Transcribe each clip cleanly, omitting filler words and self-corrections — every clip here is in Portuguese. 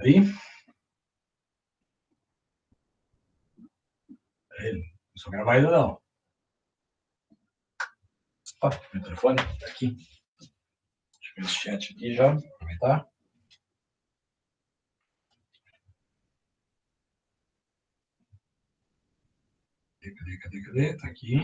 Aí. Não sou gravar ainda não. Ó, meu telefone tá aqui. Deixa eu ver esse chat aqui já, aproveitar. Cadê? Tá aqui.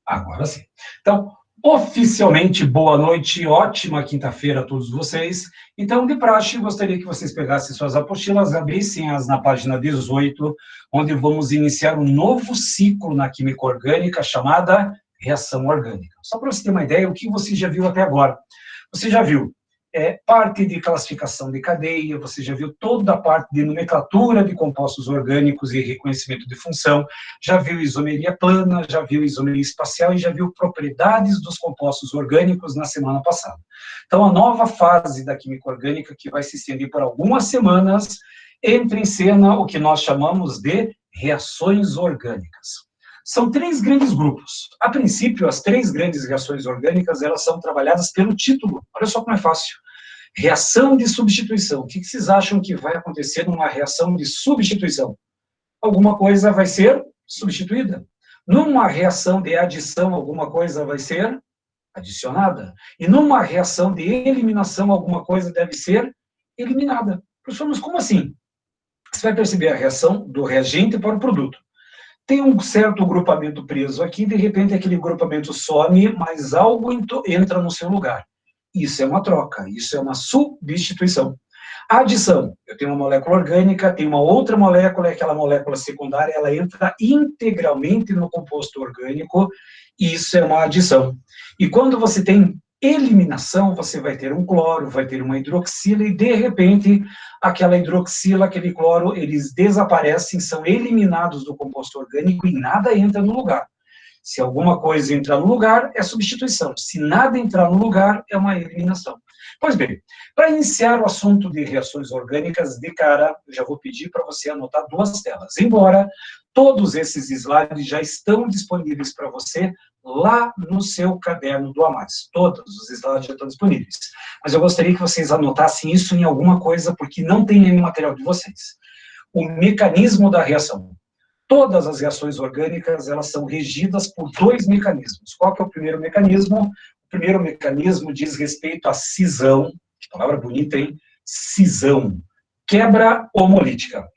Agora sim. Então, oficialmente, boa noite, ótima quinta-feira a todos vocês. Então, de praxe, gostaria que vocês pegassem suas apostilas, abrissem-as na página 18, onde vamos iniciar um novo ciclo na química orgânica chamada reação orgânica. Só para você ter uma ideia, o que você já viu até agora? Você já viu parte de classificação de cadeia, você já viu toda a parte de nomenclatura de compostos orgânicos e reconhecimento de função, já viu isomeria plana, já viu isomeria espacial e já viu propriedades dos compostos orgânicos na semana passada. Então, a nova fase da química orgânica, que vai se estender por algumas semanas, entra em cena o que nós chamamos de reações orgânicas. São três grandes grupos. A princípio, as três grandes reações orgânicas, elas são trabalhadas pelo título. Olha só como é fácil. Reação de substituição. O que vocês acham que vai acontecer numa reação de substituição? Alguma coisa vai ser substituída. Numa reação de adição, alguma coisa vai ser adicionada. E numa reação de eliminação, alguma coisa deve ser eliminada. Professor, mas como assim? Você vai perceber a reação do reagente para o produto. Tem um certo grupamento preso aqui, de repente aquele grupamento some, mas algo entra no seu lugar. Isso é uma troca, isso é uma substituição. A adição, eu tenho uma molécula orgânica, tem uma outra molécula, aquela molécula secundária, ela entra integralmente no composto orgânico, isso é uma adição. E quando você tem eliminação, você vai ter um cloro, vai ter uma hidroxila, e de repente, aquela hidroxila, aquele cloro, eles desaparecem, são eliminados do composto orgânico e nada entra no lugar. Se alguma coisa entrar no lugar, é substituição. Se nada entrar no lugar, é uma eliminação. Pois bem, para iniciar o assunto de reações orgânicas, de cara, eu já vou pedir para você anotar duas telas. Embora todos esses slides já estão disponíveis para você lá no seu caderno do Amais. Todos os slides já estão disponíveis. Mas eu gostaria que vocês anotassem isso em alguma coisa, porque não tem nenhum material de vocês. O mecanismo da reação. Todas as reações orgânicas, elas são regidas por dois mecanismos. Qual que é o primeiro mecanismo? O primeiro mecanismo diz respeito à cisão, que palavra bonita, hein? Cisão. Quebra homolítica.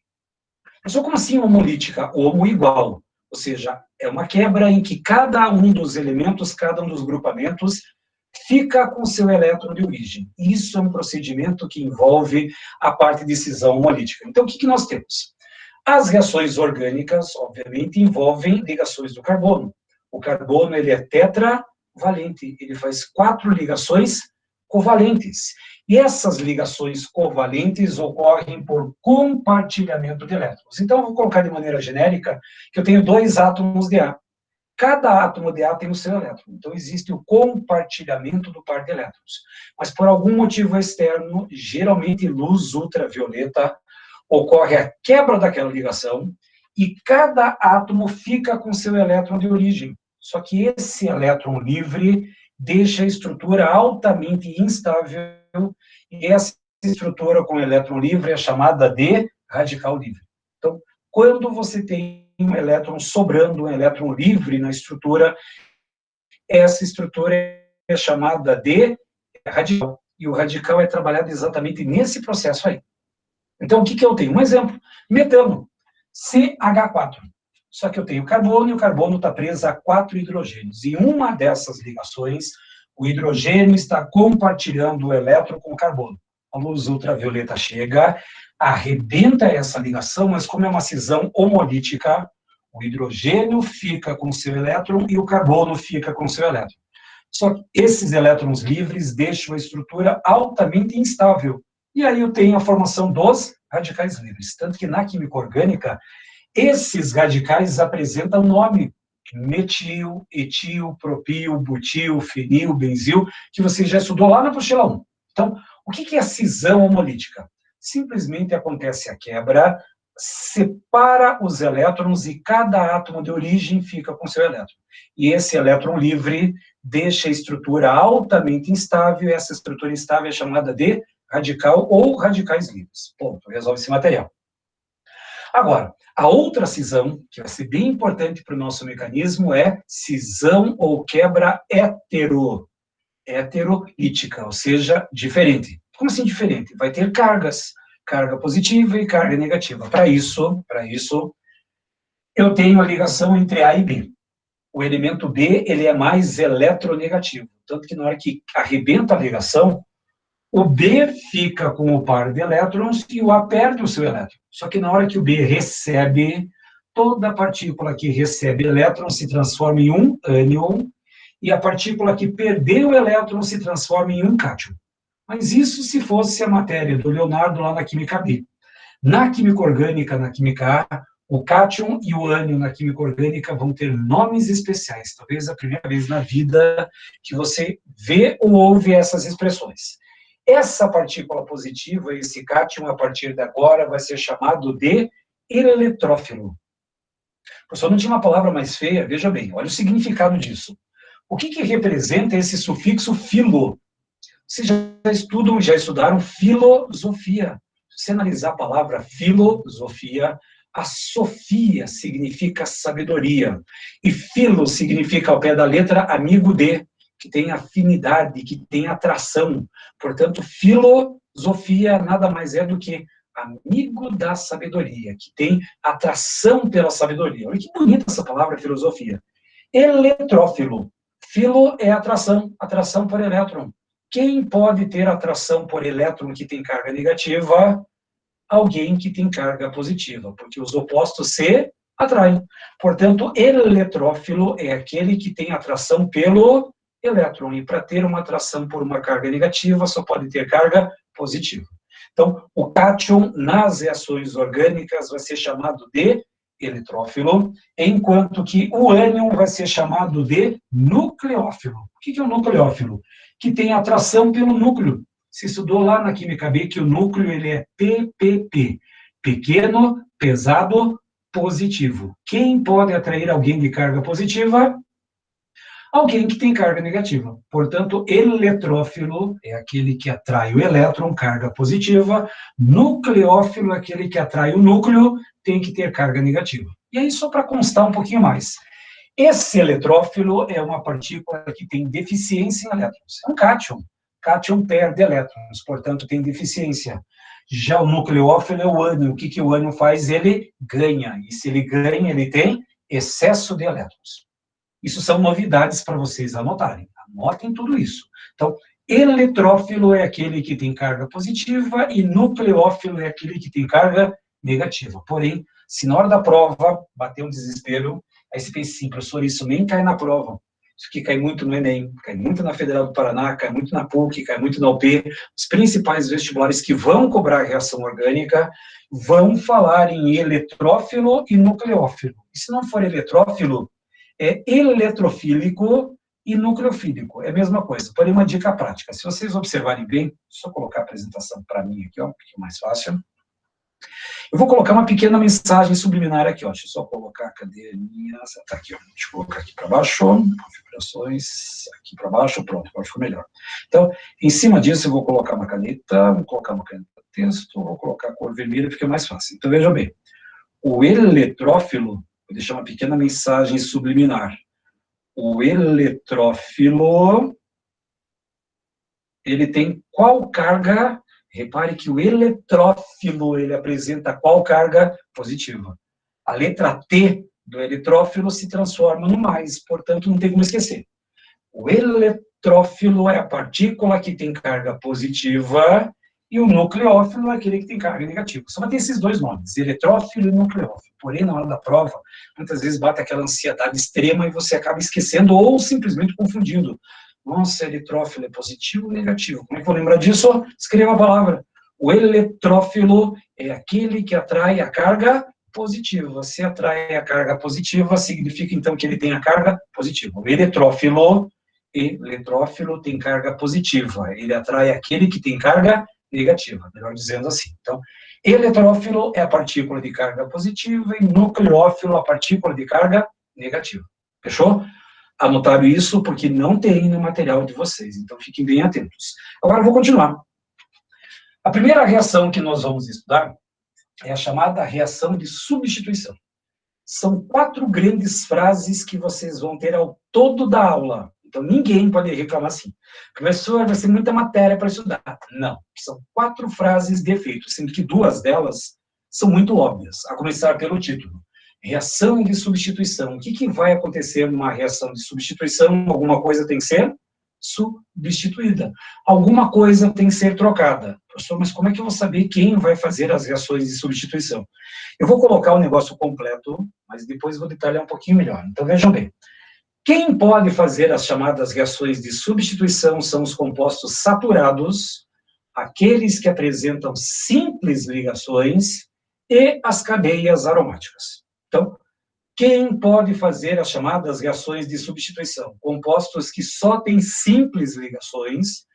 Mas como assim homolítica? Homo igual. Ou seja, é uma quebra em que cada um dos elementos, cada um dos grupamentos, fica com seu elétron de origem. Isso é um procedimento que envolve a parte de cisão homolítica. Então, o que nós temos? As reações orgânicas, obviamente, envolvem ligações do carbono. O carbono, ele é tetravalente, ele faz 4 ligações covalentes. E essas ligações covalentes ocorrem por compartilhamento de elétrons. Então, eu vou colocar de maneira genérica que eu tenho 2 átomos de A. Cada átomo de A tem o seu elétron. Então, existe o compartilhamento do par de elétrons. Mas, por algum motivo externo, geralmente luz ultravioleta, ocorre a quebra daquela ligação e cada átomo fica com seu elétron de origem. Só que esse elétron livre deixa a estrutura altamente instável e essa estrutura com elétron livre é chamada de radical livre. Então, quando você tem um elétron sobrando, um elétron livre na estrutura, essa estrutura é chamada de radical. E o radical é trabalhado exatamente nesse processo aí. Então, o que eu tenho? Um exemplo, metano, CH4. Só que eu tenho carbono e o carbono está preso a 4 hidrogênios. E uma dessas ligações, o hidrogênio está compartilhando o elétron com o carbono. A luz ultravioleta chega, arrebenta essa ligação, mas como é uma cisão homolítica, o hidrogênio fica com seu elétron e o carbono fica com seu elétron. Só que esses elétrons livres deixam a estrutura altamente instável. E aí eu tenho a formação dos radicais livres. Tanto que na química orgânica, esses radicais apresentam nome. Metil, etil, propil, butil, fenil, benzil, que você já estudou lá na apostila 1. Então, o que é a cisão homolítica? Simplesmente acontece a quebra separa os elétrons e cada átomo de origem fica com seu elétron. E esse elétron livre deixa a estrutura altamente instável, e essa estrutura instável é chamada de radical ou radicais livres. Ponto, resolve esse material. Agora, a outra cisão, que vai ser bem importante para o nosso mecanismo, é cisão ou quebra heterolítica, ou seja, diferente. Como assim diferente? Vai ter cargas, carga positiva e carga negativa. Para isso, eu tenho a ligação entre A e B. O elemento B, ele é mais eletronegativo, tanto que na hora que arrebenta a ligação, o B fica com o par de elétrons e o A perde o seu elétron. Só que na hora que o B recebe, toda partícula que recebe elétron se transforma em um ânion, e a partícula que perdeu o elétron se transforma em um cátion. Mas isso se fosse a matéria do Leonardo lá na química B. Na química orgânica, na química A, o cátion e o ânion na química orgânica vão ter nomes especiais. Talvez a primeira vez na vida que você vê ou ouve essas expressões. Essa partícula positiva, esse cátion, a partir de agora, vai ser chamado de eletrófilo. O professor não tinha uma palavra mais feia, veja bem, olha o significado disso. O que representa esse sufixo filo? Vocês já estudaram filosofia. Se você analisar a palavra filosofia, a sofia significa sabedoria. E filo significa, ao pé da letra, amigo de, que tem afinidade, que tem atração. Portanto, filosofia nada mais é do que amigo da sabedoria, que tem atração pela sabedoria. Olha que bonita essa palavra, filosofia. Eletrófilo. Filo é atração, atração por elétron. Quem pode ter atração por elétron que tem carga negativa? Alguém que tem carga positiva, porque os opostos se atraem. Portanto, eletrófilo é aquele que tem atração pelo elétron, e para ter uma atração por uma carga negativa, só pode ter carga positiva. Então, o cátion nas reações orgânicas vai ser chamado de eletrófilo, enquanto que o ânion vai ser chamado de nucleófilo. O que é o nucleófilo? Que tem atração pelo núcleo. Se estudou lá na química B que o núcleo ele é PPP, pequeno, pesado, positivo. Quem pode atrair alguém de carga positiva? Alguém que tem carga negativa. Portanto, eletrófilo é aquele que atrai o elétron, carga positiva. Nucleófilo é aquele que atrai o núcleo, tem que ter carga negativa. E aí, só para constar um pouquinho mais. Esse eletrófilo é uma partícula que tem deficiência em elétrons. É um cátion. Cátion perde elétrons, portanto, tem deficiência. Já o nucleófilo é o ânion. O que o ânion faz? Ele ganha. E se ele ganha, ele tem excesso de elétrons. Isso são novidades para vocês anotarem. Anotem tudo isso. Então, eletrófilo é aquele que tem carga positiva e nucleófilo é aquele que tem carga negativa. Porém, se na hora da prova bater um desespero, aí você pensa assim, professor, isso nem cai na prova. Isso aqui cai muito no Enem, cai muito na Federal do Paraná, cai muito na PUC, cai muito na UP. Os principais vestibulares que vão cobrar reação orgânica vão falar em eletrófilo e nucleófilo. E se não for eletrófilo, é eletrofílico e nucleofílico. É a mesma coisa. Porém, uma dica prática. Se vocês observarem bem, só colocar a apresentação para mim aqui, ó, que é mais fácil. Eu vou colocar uma pequena mensagem subliminar aqui, ó. Deixa eu só colocar, cadê a minha? Tá aqui, ó. Deixa eu colocar aqui para baixo. Configurações, aqui para baixo, pronto, agora ficou melhor. Então, em cima disso, eu vou colocar uma caneta, vou colocar uma caneta texto, vou colocar a cor vermelha, fica mais fácil. Então, vejam bem. O eletrófilo, vou deixar uma pequena mensagem subliminar. O eletrófilo, ele tem qual carga? Repare que o eletrófilo, ele apresenta qual carga? Positiva. A letra T do eletrófilo se transforma no mais, portanto, não tem como esquecer. O eletrófilo é a partícula que tem carga positiva e o nucleófilo é aquele que tem carga negativa. Só vai ter esses dois nomes, eletrófilo e nucleófilo. Porém, na hora da prova, muitas vezes bate aquela ansiedade extrema e você acaba esquecendo ou simplesmente confundindo. Nossa, eletrófilo é positivo ou negativo? Como é que eu vou lembrar disso? Escreva a palavra. O eletrófilo é aquele que atrai a carga positiva. Se atrai a carga positiva, significa então que ele tem a carga positiva. O eletrófilo tem carga positiva. Ele atrai aquele que tem carga negativa, melhor dizendo assim. Então, Eletrófilo é a partícula de carga positiva e nucleófilo a partícula de carga negativa. Fechou? Anotaram isso porque não tem no material de vocês, então fiquem bem atentos. Agora eu vou continuar. A primeira reação que nós vamos estudar é a chamada reação de substituição. São 4 grandes frases que vocês vão ter ao todo da aula. Então, ninguém pode reclamar assim. Professor, vai ser muita matéria para estudar. Não, são 4 frases de efeito, sendo que 2 delas são muito óbvias, a começar pelo título. Reação de substituição. O que vai acontecer numa reação de substituição? Alguma coisa tem que ser substituída. Alguma coisa tem que ser trocada. Professor, mas como é que eu vou saber quem vai fazer as reações de substituição? Eu vou colocar o negócio completo, mas depois vou detalhar um pouquinho melhor. Então, vejam bem. Quem pode fazer as chamadas reações de substituição são os compostos saturados, aqueles que apresentam simples ligações e as cadeias aromáticas. Então, quem pode fazer as chamadas reações de substituição? Compostos que só têm simples ligações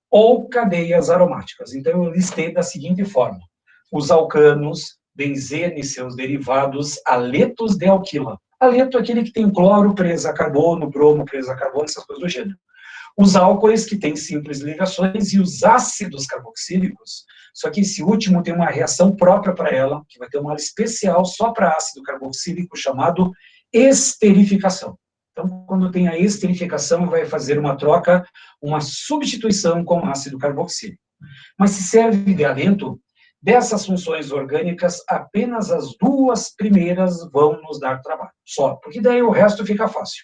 ou cadeias aromáticas. Então, eu listei da seguinte forma: os alcanos, benzeno e seus derivados, aletos de alquila. Aleto é aquele que tem cloro preso a carbono, bromo preso a carbono, essas coisas do gênero. Os álcoois, que têm simples ligações, e os ácidos carboxílicos, só que esse último tem uma reação própria para ela, que vai ter uma aula especial só para ácido carboxílico, chamado esterificação. Então, quando tem a esterificação, vai fazer uma troca, uma substituição com ácido carboxílico. Mas se serve de alento, dessas funções orgânicas, apenas as 2 primeiras vão nos dar trabalho, só, porque daí o resto fica fácil.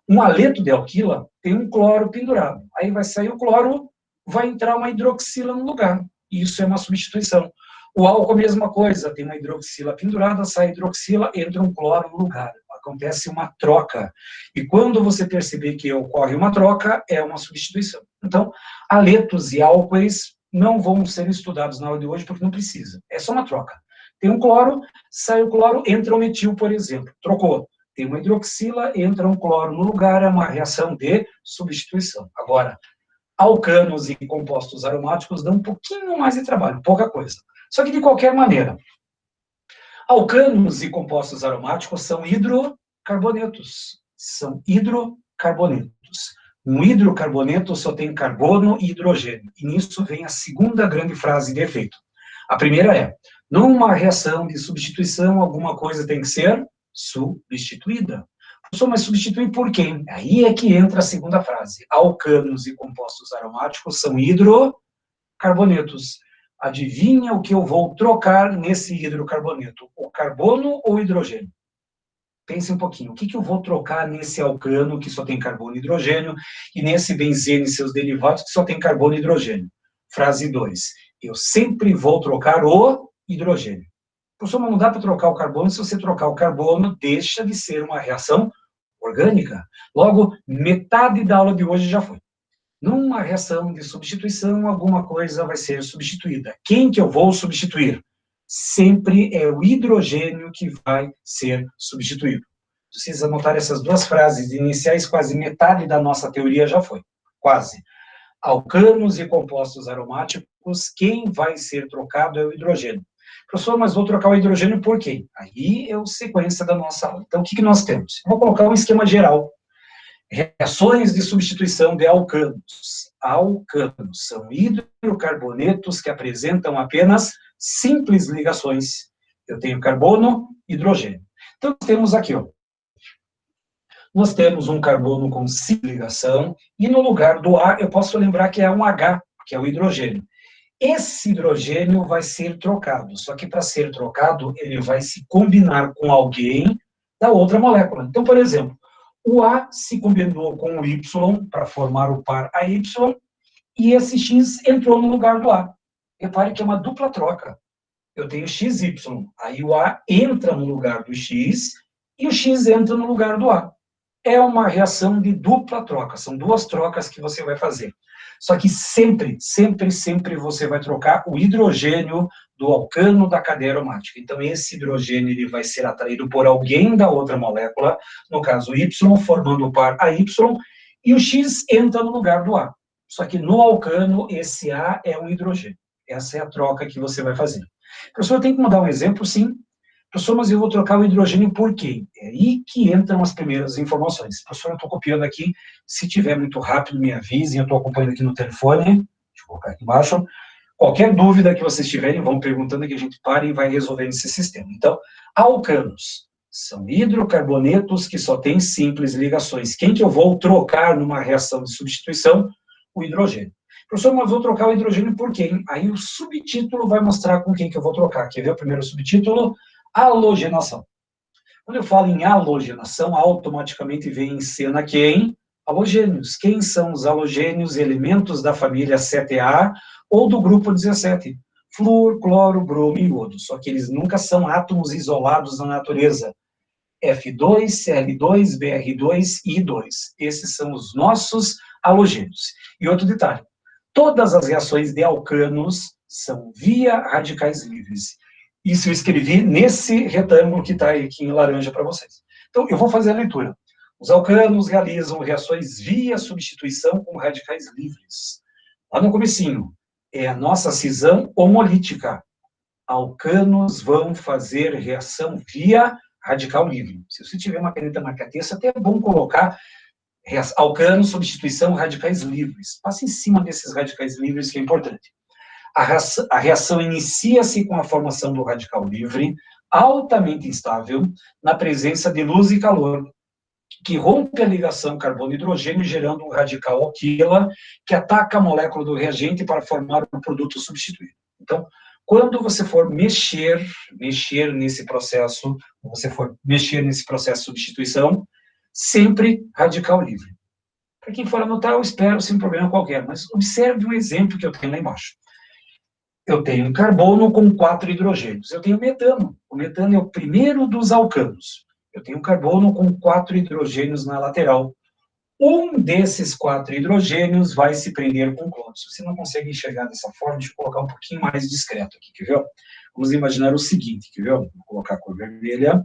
Um aleto de alquila tem um cloro pendurado, aí vai sair o cloro, vai entrar uma hidroxila no lugar, e isso é uma substituição. O álcool, a mesma coisa, tem uma hidroxila pendurada, sai hidroxila, entra um cloro no lugar, acontece uma troca, e quando você perceber que ocorre uma troca, é uma substituição. Então, aletos e álcoois não vão ser estudados na aula de hoje, porque não precisa, é só uma troca. Tem um cloro, sai o cloro, entra o metil, por exemplo, trocou. Tem uma hidroxila, entra um cloro no lugar, é uma reação de substituição. Agora, alcanos e compostos aromáticos dão um pouquinho mais de trabalho, pouca coisa. Só que, de qualquer maneira, alcanos e compostos aromáticos são hidrocarbonetos. São hidrocarbonetos. Um hidrocarboneto só tem carbono e hidrogênio. E nisso vem a segunda grande frase de efeito. A primeira é: numa reação de substituição, alguma coisa tem que ser substituída. Professor, mas substituir por quem? Aí é que entra a segunda frase. Alcanos e compostos aromáticos são hidrocarbonetos. Adivinha o que eu vou trocar nesse hidrocarboneto? O carbono ou o hidrogênio? Pense um pouquinho. O que eu vou trocar nesse alcano, que só tem carbono e hidrogênio, e nesse benzeno e seus derivados, que só tem carbono e hidrogênio? Frase 2. Eu sempre vou trocar o hidrogênio. Professor, mas não dá para trocar o carbono. Se você trocar o carbono, deixa de ser uma reação orgânica. Logo, metade da aula de hoje já foi. Numa reação de substituição, alguma coisa vai ser substituída. Quem que eu vou substituir? Sempre é o hidrogênio que vai ser substituído. Se vocês anotarem essas 2 frases iniciais, quase metade da nossa teoria já foi. Quase. Alcanos e compostos aromáticos, quem vai ser trocado é o hidrogênio. Professor, mas vou trocar o hidrogênio por quê? Aí é a sequência da nossa aula. Então, o que nós temos? Vou colocar um esquema geral. Reações de substituição de alcanos. Alcanos são hidrocarbonetos que apresentam apenas simples ligações. Eu tenho carbono e hidrogênio. Então, temos aqui, ó. Nós temos um carbono com simples ligação, e no lugar do A, eu posso lembrar que é um H, que é o hidrogênio. Esse hidrogênio vai ser trocado, só que para ser trocado, ele vai se combinar com alguém da outra molécula. Então, por exemplo, o A se combinou com o Y para formar o par AY, e esse X entrou no lugar do A. Repare que é uma dupla troca. Eu tenho XY, aí o A entra no lugar do X, e o X entra no lugar do A. É uma reação de dupla troca, são 2 trocas que você vai fazer. Só que sempre, sempre, sempre você vai trocar o hidrogênio do alcano da cadeia aromática. Então, esse hidrogênio ele vai ser atraído por alguém da outra molécula, no caso Y, formando o par AY, e o X entra no lugar do A. Só que no alcano, esse A é um hidrogênio. Essa é a troca que você vai fazer. Professor, tem que mudar um exemplo? Sim. Professor, mas eu vou trocar o hidrogênio por quê? É aí que entram as primeiras informações. Professor, eu estou copiando aqui, se tiver muito rápido, me avisem, eu estou acompanhando aqui no telefone, deixa eu colocar aqui embaixo. Qualquer dúvida que vocês tiverem, vão perguntando que a gente para e vai resolvendo esse sistema. Então, alcanos são hidrocarbonetos que só têm simples ligações. Quem que eu vou trocar numa reação de substituição? O hidrogênio. Professor, mas vou trocar o hidrogênio por quem? Aí o subtítulo vai mostrar com quem que eu vou trocar. Quer ver o primeiro subtítulo? Halogenação. Quando eu falo em halogenação, automaticamente vem em cena quem? Halogênios. Quem são os halogênios? Elementos da família 7A ou do grupo 17. Flúor, cloro, bromo e iodo. Só que eles nunca são átomos isolados na natureza. F2, Cl2, Br2 e I2. Esses são os nossos halogênios. E outro detalhe, todas as reações de alcanos são via radicais livres. Isso eu escrevi nesse retângulo que está aqui em laranja para vocês. Então, eu vou fazer a leitura. Os alcanos realizam reações via substituição com radicais livres. Lá no comecinho, é a nossa cisão homolítica. Alcanos vão fazer reação via radical livre. Se você tiver uma caneta marca-texto, até é bom colocar alcanos, substituição, radicais livres. Passa em cima desses radicais livres, que é importante. A reação inicia-se com a formação do radical livre, altamente instável, na presença de luz e calor, que rompe a ligação carbono-hidrogênio, gerando um radical alquila, que ataca a molécula do reagente para formar um produto substituído. Então, quando você for mexer nesse processo de substituição, sempre radical livre. Para quem for anotar, eu espero, sem problema qualquer, mas observe um exemplo que eu tenho lá embaixo. Eu tenho um carbono com 4 hidrogênios. Eu tenho metano. O metano é o primeiro dos alcanos. Eu tenho um carbono com 4 hidrogênios na lateral. Um desses 4 hidrogênios vai se prender com cloro. Se você não consegue enxergar dessa forma, deixa eu colocar um pouquinho mais discreto aqui, quer ver? Vamos imaginar o seguinte, quer ver? Vou colocar a cor vermelha.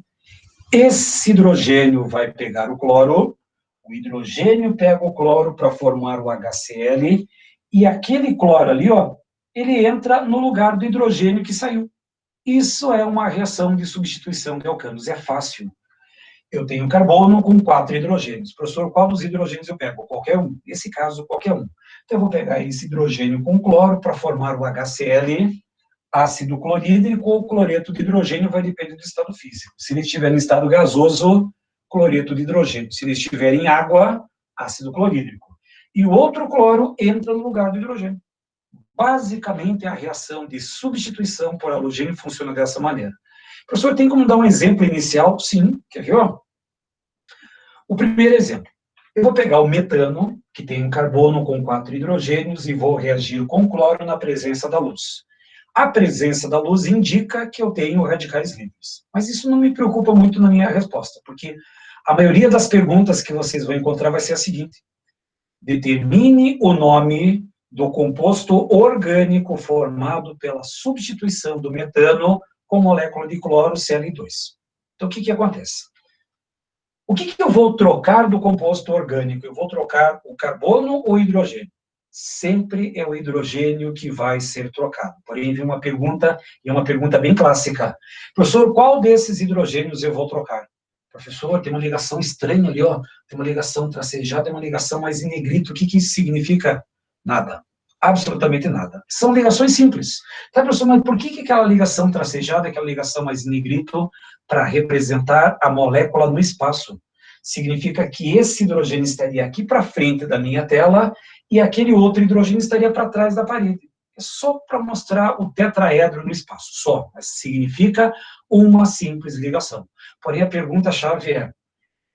Esse hidrogênio vai pegar o cloro, o hidrogênio pega o cloro para formar o HCl, e aquele cloro ali, ó, ele entra no lugar do hidrogênio que saiu. Isso é uma reação de substituição de alcanos, é fácil. Eu tenho carbono com 4 hidrogênios. Professor, qual dos hidrogênios eu pego? Qualquer um. Nesse caso, qualquer um. Então, eu vou pegar esse hidrogênio com cloro para formar o HCl, ácido clorídrico, ou cloreto de hidrogênio, vai depender do estado físico. Se ele estiver em estado gasoso, cloreto de hidrogênio. Se ele estiver em água, ácido clorídrico. E o outro cloro entra no lugar do hidrogênio. Basicamente, a reação de substituição por halogênio funciona dessa maneira. Professor, tem como dar um exemplo inicial? Sim, quer ver? O primeiro exemplo. Eu vou pegar o metano, que tem um carbono com 4 hidrogênios, e vou reagir com cloro na presença da luz. A presença da luz indica que eu tenho radicais livres. Mas isso não me preocupa muito na minha resposta, porque a maioria das perguntas que vocês vão encontrar vai ser a seguinte: determine o nome do composto orgânico formado pela substituição do metano com molécula de cloro Cl2. Então, o que acontece? O que eu vou trocar do composto orgânico? Eu vou trocar o carbono ou o hidrogênio? Sempre é o hidrogênio que vai ser trocado. Porém, vem uma pergunta, e é uma pergunta bem clássica. Professor, qual desses hidrogênios eu vou trocar? Professor, tem uma ligação estranha ali, ó. Tem uma ligação tracejada, tem uma ligação mais em negrito. O que isso significa? Nada. Absolutamente nada. São ligações simples. Tá, professor, mas por que aquela ligação tracejada, aquela ligação mais em negrito, para representar a molécula no espaço? Significa que esse hidrogênio estaria aqui para frente da minha tela e aquele outro hidrogênio estaria para trás da parede. É só para mostrar o tetraedro no espaço, só. Mas significa uma simples ligação. Porém, a pergunta-chave é: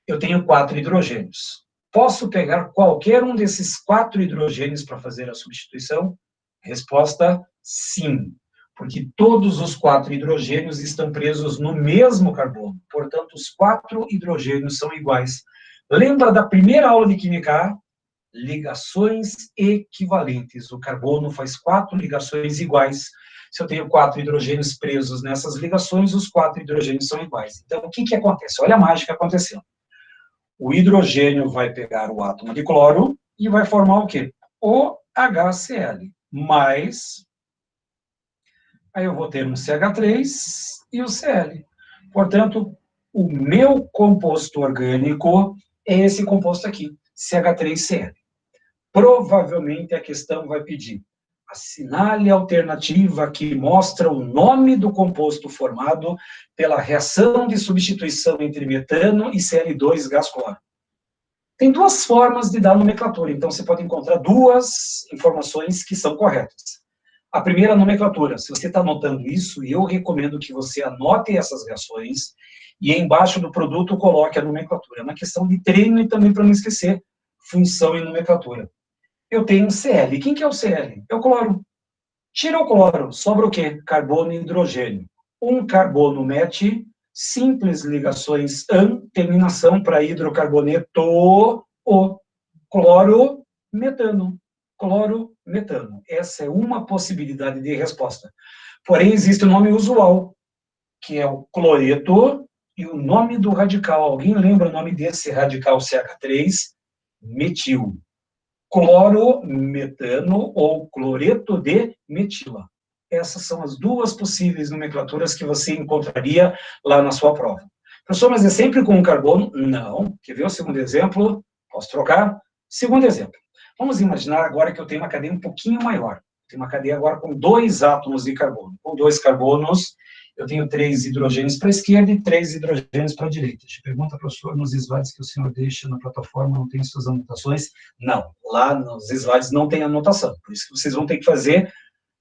eu tenho 4 hidrogênios. Posso pegar qualquer um desses 4 hidrogênios para fazer a substituição? Resposta: sim. Porque todos os 4 hidrogênios estão presos no mesmo carbono. Portanto, os 4 hidrogênios são iguais. Lembra da primeira aula de Química A? Ligações equivalentes. O carbono faz 4 ligações iguais. Se eu tenho 4 hidrogênios presos nessas ligações, os 4 hidrogênios são iguais. Então, o que acontece? Olha a mágica acontecendo. O hidrogênio vai pegar o átomo de cloro e vai formar o quê? O HCl, mais Aí eu vou ter um CH3 e o Cl. Portanto, o meu composto orgânico é esse composto aqui, CH3Cl. Provavelmente a questão vai pedir: assinale a alternativa que mostra o nome do composto formado pela reação de substituição entre metano e Cl2 gás cloro. Tem duas formas de dar nomenclatura, então você pode encontrar duas informações que são corretas. A primeira, nomenclatura. Se você está anotando isso, eu recomendo que você anote essas reações e embaixo do produto coloque a nomenclatura. É uma questão de treino e também para não esquecer função e nomenclatura. Eu tenho um Cl. Quem que é o Cl? É o cloro. Tira o cloro, sobra o quê? Carbono e hidrogênio. Um carbono mete, simples ligações AN, terminação para hidrocarboneto, o cloro, metano. Cloro, metano. Essa é uma possibilidade de resposta. Porém, existe o nome usual, que é o cloreto, e o nome do radical. Alguém lembra o nome desse radical CH3? Metil. Clorometano ou cloreto de metila. Essas são as duas possíveis nomenclaturas que você encontraria lá na sua prova. Professor, mas é sempre com um carbono? Não. Quer ver o segundo exemplo? Posso trocar? Segundo exemplo. Vamos imaginar agora que eu tenho uma cadeia um pouquinho maior. Tenho uma cadeia agora com 2 átomos de carbono. Com 2 carbonos, eu tenho 3 hidrogênios para a esquerda e 3 hidrogênios para a direita. Te pergunta, professor, nos slides que o senhor deixa na plataforma, não tem suas anotações? Não, lá nos slides não tem anotação. Por isso que vocês vão ter que fazer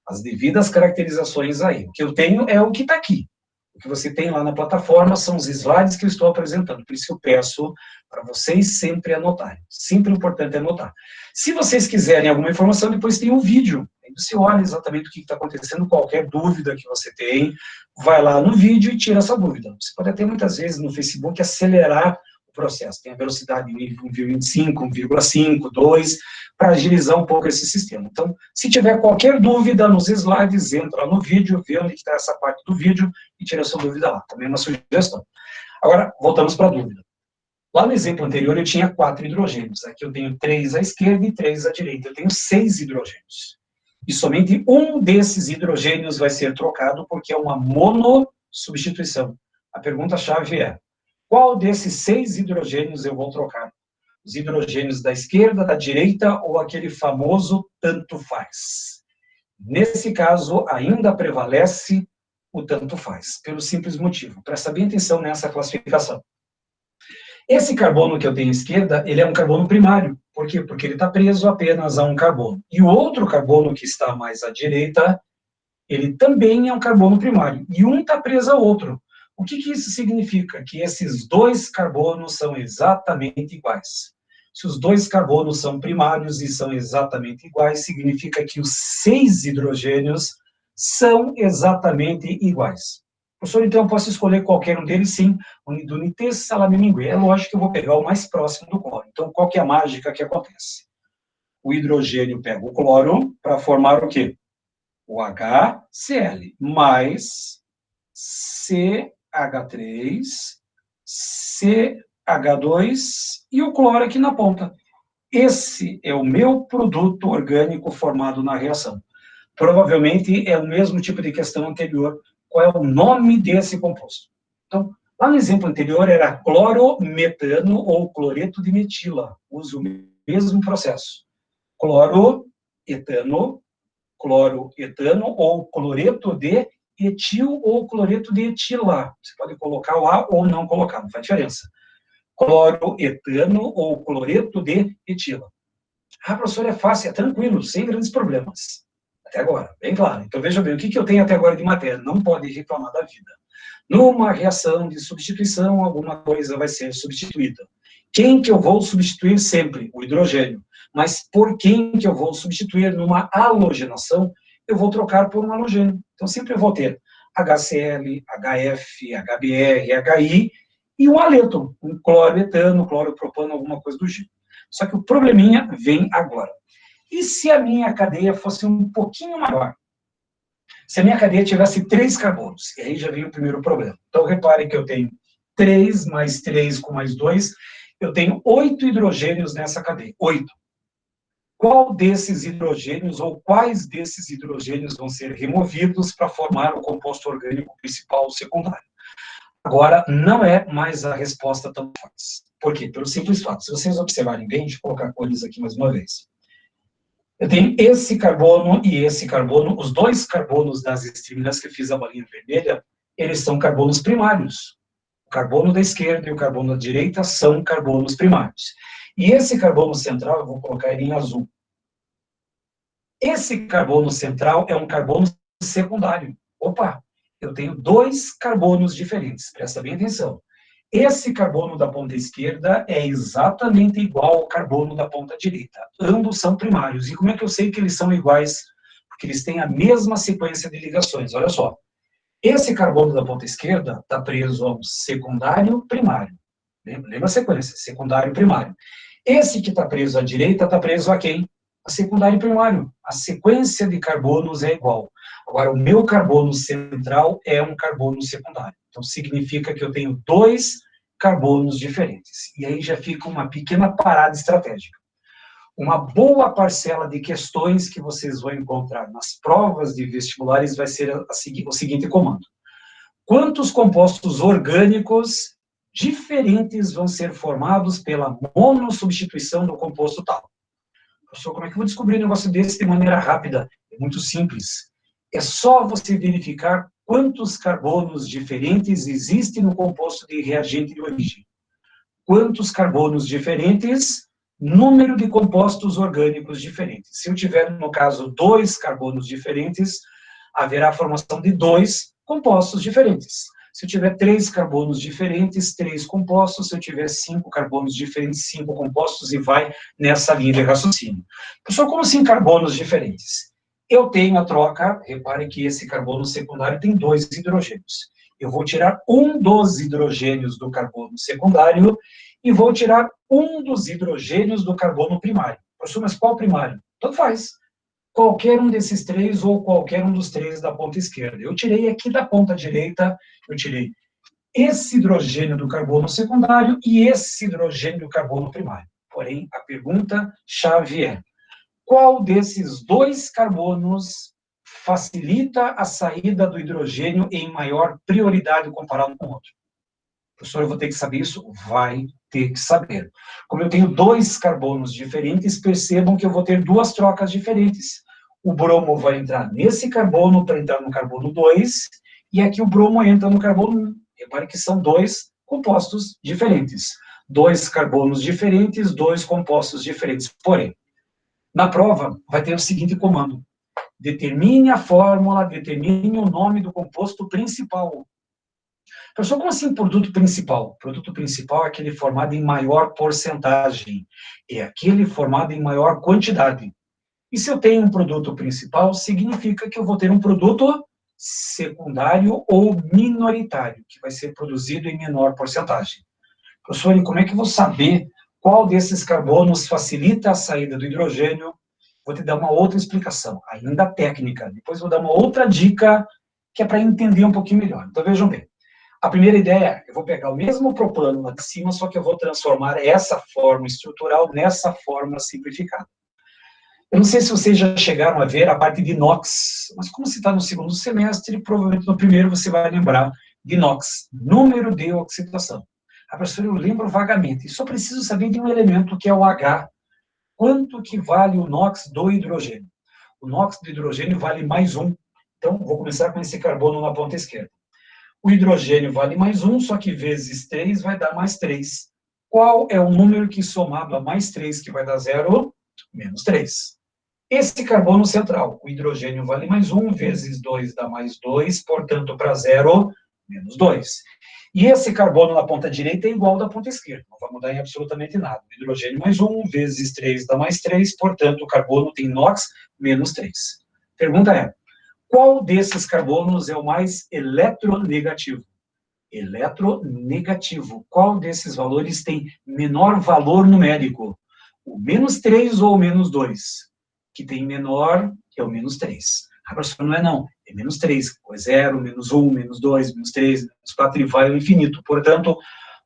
as devidas caracterizações aí. O que eu tenho é o que está aqui. O que você tem lá na plataforma são os slides que eu estou apresentando. Por isso que eu peço para vocês sempre anotarem. Sempre importante anotar. Se vocês quiserem alguma informação, depois tem um vídeo. Aí você olha exatamente o que está acontecendo, qualquer dúvida que você tem, vai lá no vídeo e tira essa dúvida. Você pode até muitas vezes no Facebook acelerar o processo. Tem a velocidade de 1,25, 1,5, 2, para agilizar um pouco esse sistema. Então, se tiver qualquer dúvida nos slides, entra no vídeo, vê onde está essa parte do vídeo e tira a sua dúvida lá. Também é uma sugestão. Agora, voltamos para a dúvida. Lá no exemplo anterior, eu tinha 4 hidrogênios. Aqui eu tenho 3 à esquerda e 3 à direita. Eu tenho 6 hidrogênios. E somente um desses hidrogênios vai ser trocado porque é uma monossubstituição. A pergunta-chave é: qual desses 6 hidrogênios eu vou trocar? Os hidrogênios da esquerda, da direita ou aquele famoso tanto faz? Nesse caso, ainda prevalece o tanto faz, pelo simples motivo. Presta bem atenção nessa classificação. Esse carbono que eu tenho à esquerda, ele é um carbono primário. Por quê? Porque ele está preso apenas a um carbono. E o outro carbono que está mais à direita, ele também é um carbono primário. E um está preso ao outro. O que isso significa? Que esses 2 carbonos são exatamente iguais. Se os 2 carbonos são primários e são exatamente iguais, significa que os 6 hidrogênios são exatamente iguais. Professor, então eu posso escolher qualquer um deles? Sim, unidunité, salame-mingue. É lógico que eu vou pegar o mais próximo do cloro. Então, qual que é a mágica que acontece? O hidrogênio pega o cloro para formar o quê? O HCl mais CH3, CH2 e o cloro aqui na ponta. Esse é o meu produto orgânico formado na reação. Provavelmente é o mesmo tipo de questão anterior. Qual é o nome desse composto? Então, lá no exemplo anterior era clorometano ou cloreto de metila. Uso o mesmo processo. Cloroetano ou cloreto de etil ou cloreto de etila. Você pode colocar o A ou não colocar, não faz diferença. Cloroetano ou cloreto de etila. Ah, professor, é fácil, é tranquilo, sem grandes problemas. Até agora, bem claro. Então, veja bem, o que eu tenho até agora de matéria? Não pode reclamar da vida. Numa reação de substituição, alguma coisa vai ser substituída. Quem que eu vou substituir sempre? O hidrogênio. Mas por quem que eu vou substituir numa halogenação? Eu vou trocar por um halogênio. Então, sempre eu vou ter HCl, HF, HBr, HI e um haleto, um cloroetano, cloropropano, alguma coisa do gênero. Só que o probleminha vem agora. E se a minha cadeia fosse um pouquinho maior? Se a minha cadeia tivesse 3 carbonos, e aí já vem o primeiro problema. Então, repare que eu tenho 3 mais 3 com mais 2, eu tenho 8 hidrogênios nessa cadeia. 8. qual desses hidrogênios ou quais desses hidrogênios vão ser removidos para formar o composto orgânico principal ou secundário. Agora, não é mais a resposta tão fácil. Por quê? Pelo simples fato. Se vocês observarem bem, deixa eu colocar cores aqui mais uma vez. Eu tenho esse carbono e esse carbono, os dois carbonos das estríminas que eu fiz a bolinha vermelha, eles são carbonos primários. O carbono da esquerda e o carbono da direita são carbonos primários. E esse carbono central, eu vou colocar ele em azul. Esse carbono central é um carbono secundário. Opa, eu tenho dois carbonos diferentes, presta bem atenção. Esse carbono da ponta esquerda é exatamente igual ao carbono da ponta direita. Ambos são primários. E como é que eu sei que eles são iguais? Porque eles têm a mesma sequência de ligações. Olha só. Esse carbono da ponta esquerda está preso ao secundário primário. Lembra a sequência? Secundário primário. Esse que está preso à direita está preso a quem? A secundário primário. A sequência de carbonos é igual. Agora, o meu carbono central é um carbono secundário. Então, significa que eu tenho dois carbonos diferentes. E aí já fica uma pequena parada estratégica. Uma boa parcela de questões que vocês vão encontrar nas provas de vestibulares vai ser o seguinte comando. Quantos compostos orgânicos diferentes vão ser formados pela monossubstituição do composto tal? Professor, como é que eu vou descobrir um negócio desse de maneira rápida? É muito simples. É só você verificar quantos carbonos diferentes existem no composto de reagente de origem. Quantos carbonos diferentes, número de compostos orgânicos diferentes. Se eu tiver, no caso, 2 carbonos diferentes, haverá a formação de 2 compostos diferentes. Se eu tiver 3 carbonos diferentes, 3 compostos. Se eu tiver 5 carbonos diferentes, 5 compostos, e vai nessa linha de raciocínio. Professor, como assim carbonos diferentes? Eu tenho a troca, repare que esse carbono secundário tem 2 hidrogênios. Eu vou tirar um dos hidrogênios do carbono secundário e vou tirar um dos hidrogênios do carbono primário. Professor, mas qual primário? Tanto faz. Qualquer um desses 3 ou qualquer um dos 3 da ponta esquerda. Eu tirei aqui da ponta direita, eu tirei esse hidrogênio do carbono secundário e esse hidrogênio do carbono primário. Porém, a pergunta-chave é: qual desses 2 carbonos facilita a saída do hidrogênio em maior prioridade comparado com o outro? Professor, eu vou ter que saber isso? Vai ter que saber. Como eu tenho 2 carbonos diferentes, percebam que eu vou ter 2 trocas diferentes. O bromo vai entrar nesse carbono para entrar no carbono 2, e aqui o bromo entra no carbono 1. Repare que são 2 compostos diferentes. 2 carbonos diferentes, 2 compostos diferentes. Porém, na prova, vai ter o seguinte comando. Determine a fórmula, determine o nome do composto principal. Professor, como assim produto principal? Produto principal é aquele formado em maior porcentagem. É aquele formado em maior quantidade. E se eu tenho um produto principal, significa que eu vou ter um produto secundário ou minoritário, que vai ser produzido em menor porcentagem. Professor, e como é que eu vou saber qual desses carbonos facilita a saída do hidrogênio? Vou te dar uma outra explicação, ainda técnica. Depois vou dar uma outra dica, que é para entender um pouquinho melhor. Então, vejam bem. A primeira ideia é, eu vou pegar o mesmo propano lá de cima, só que eu vou transformar essa forma estrutural nessa forma simplificada. Eu não sei se vocês já chegaram a ver a parte de inox, mas como você está no segundo semestre, provavelmente no primeiro você vai lembrar de inox, número de oxidação. A professora, eu lembro vagamente, e só preciso saber de um elemento que é o H. Quanto que vale o NOx do hidrogênio? O NOx do hidrogênio vale mais 1. Então, vou começar com esse carbono na ponta esquerda. O hidrogênio vale mais 1, só que vezes 3 vai dar mais 3. Qual é o número que somado a mais 3 que vai dar 0? Menos 3. Esse carbono central, o hidrogênio vale mais 1, vezes 2 dá mais 2, portanto, para 0, menos 2. E esse carbono na ponta direita é igual ao da ponta esquerda, não vai mudar em absolutamente nada. O hidrogênio mais 1, vezes 3 dá mais 3, portanto, o carbono tem NOx menos 3. Pergunta é, qual desses carbonos é o mais eletronegativo? Eletronegativo. Qual desses valores tem menor valor numérico? O menos 3 ou o menos 2? Que tem menor é o menos 3. A professora não, é menos 3, é 0, menos 1, menos 2, menos 3, menos 4, e vai ao infinito. Portanto,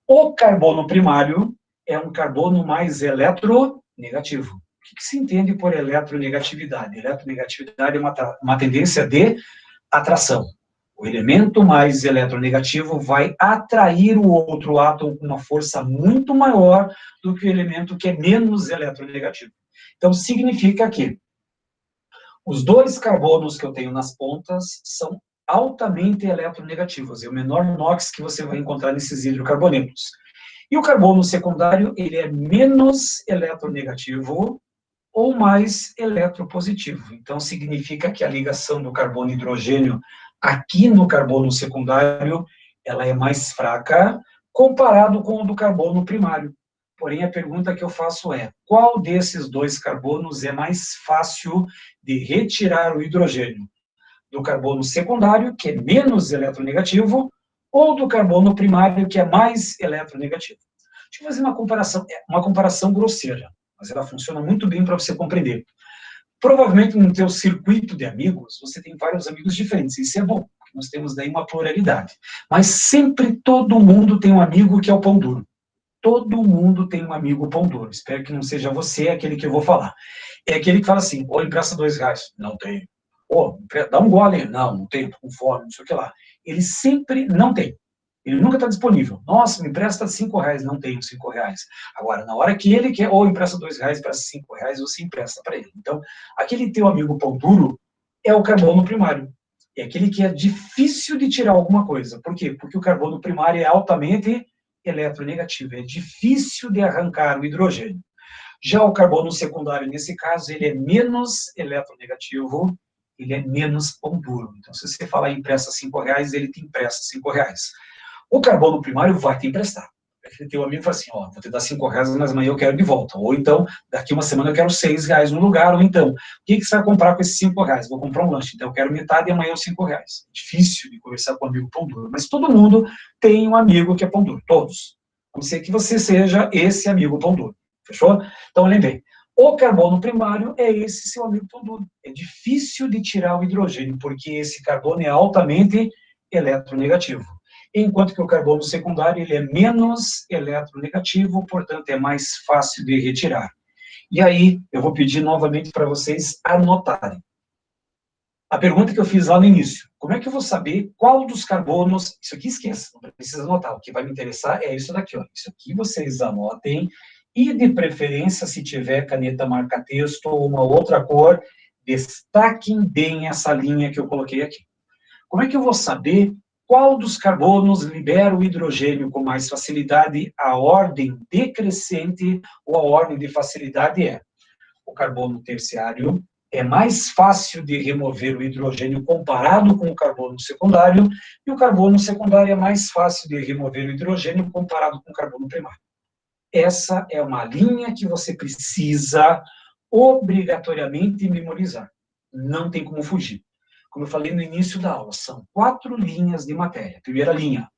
o carbono primário é um carbono mais eletronegativo, que se entende por eletronegatividade? Eletronegatividade é uma tendência de atração. O elemento mais eletronegativo vai atrair o outro átomo com uma força muito maior do que o elemento que é menos eletronegativo. Então, significa que os dois carbonos que eu tenho nas pontas são altamente eletronegativos. É o menor NOx que você vai encontrar nesses hidrocarbonetos. E o carbono secundário, ele é menos eletronegativo ou mais eletropositivo. Então, significa que a ligação do carbono e hidrogênio aqui no carbono secundário, ela é mais fraca comparado com o do carbono primário. Porém, a pergunta que eu faço é, qual desses dois carbonos é mais fácil de retirar o hidrogênio? Do carbono secundário, que é menos eletronegativo, ou do carbono primário, que é mais eletronegativo? Deixa eu fazer uma comparação grosseira, mas ela funciona muito bem para você compreender. Provavelmente no teu circuito de amigos, você tem vários amigos diferentes, isso é bom, porque nós temos daí uma pluralidade. Mas sempre todo mundo tem um amigo que é o pão duro. Todo mundo tem um amigo pão duro. Espero que não seja você aquele que eu vou falar. É aquele que fala assim, ô, empresta R$2. Não tenho. Ô, dá um gole. Não tenho, tô com fome, não sei o que lá. Ele sempre não tem. Ele nunca está disponível. Nossa, me empresta R$5. Não tenho R$5. Agora, na hora que ele quer, ou empresta R$2, empresta R$5, você empresta para ele. Então, aquele teu amigo pão duro é o carbono primário. É aquele que é difícil de tirar alguma coisa. Por quê? Porque o carbono primário é altamente eletronegativo. É difícil de arrancar o hidrogênio. Já o carbono secundário, nesse caso, ele é menos eletronegativo, ele é menos pão duro. Então, se você falar empresta R$5, ele te empresta R$5. O carbono primário vai te emprestar. Teu amigo fala assim, ó, vou te dar R$5, mas amanhã eu quero de volta. Ou então, daqui uma semana eu quero R$6 no lugar. Ou então, o que você vai comprar com esses R$5? Vou comprar um lanche, então eu quero metade e amanhã os R$5. Difícil de conversar com um amigo pão duro, mas todo mundo tem um amigo que é pão duro, todos. A não ser que você seja esse amigo pão duro, fechou? Então, lembrei, o carbono primário é esse seu amigo pão duro. É difícil de tirar o hidrogênio, porque esse carbono é altamente eletronegativo. Enquanto que o carbono secundário ele é menos eletronegativo, portanto, é mais fácil de retirar. E aí, eu vou pedir novamente para vocês anotarem. A pergunta que eu fiz lá no início, como é que eu vou saber qual dos carbonos, isso aqui esqueça, não precisa anotar, o que vai me interessar é isso daqui, ó. Isso aqui vocês anotem, e de preferência, se tiver caneta marca-texto ou uma outra cor, destaquem bem essa linha que eu coloquei aqui. Como é que eu vou saber qual dos carbonos libera o hidrogênio com mais facilidade? A ordem decrescente ou a ordem de facilidade é: o carbono terciário é mais fácil de remover o hidrogênio comparado com o carbono secundário, e o carbono secundário é mais fácil de remover o hidrogênio comparado com o carbono primário. Essa é uma linha que você precisa obrigatoriamente memorizar. Não tem como fugir. Como eu falei no início da aula, são 4 linhas de matéria. Primeira linha,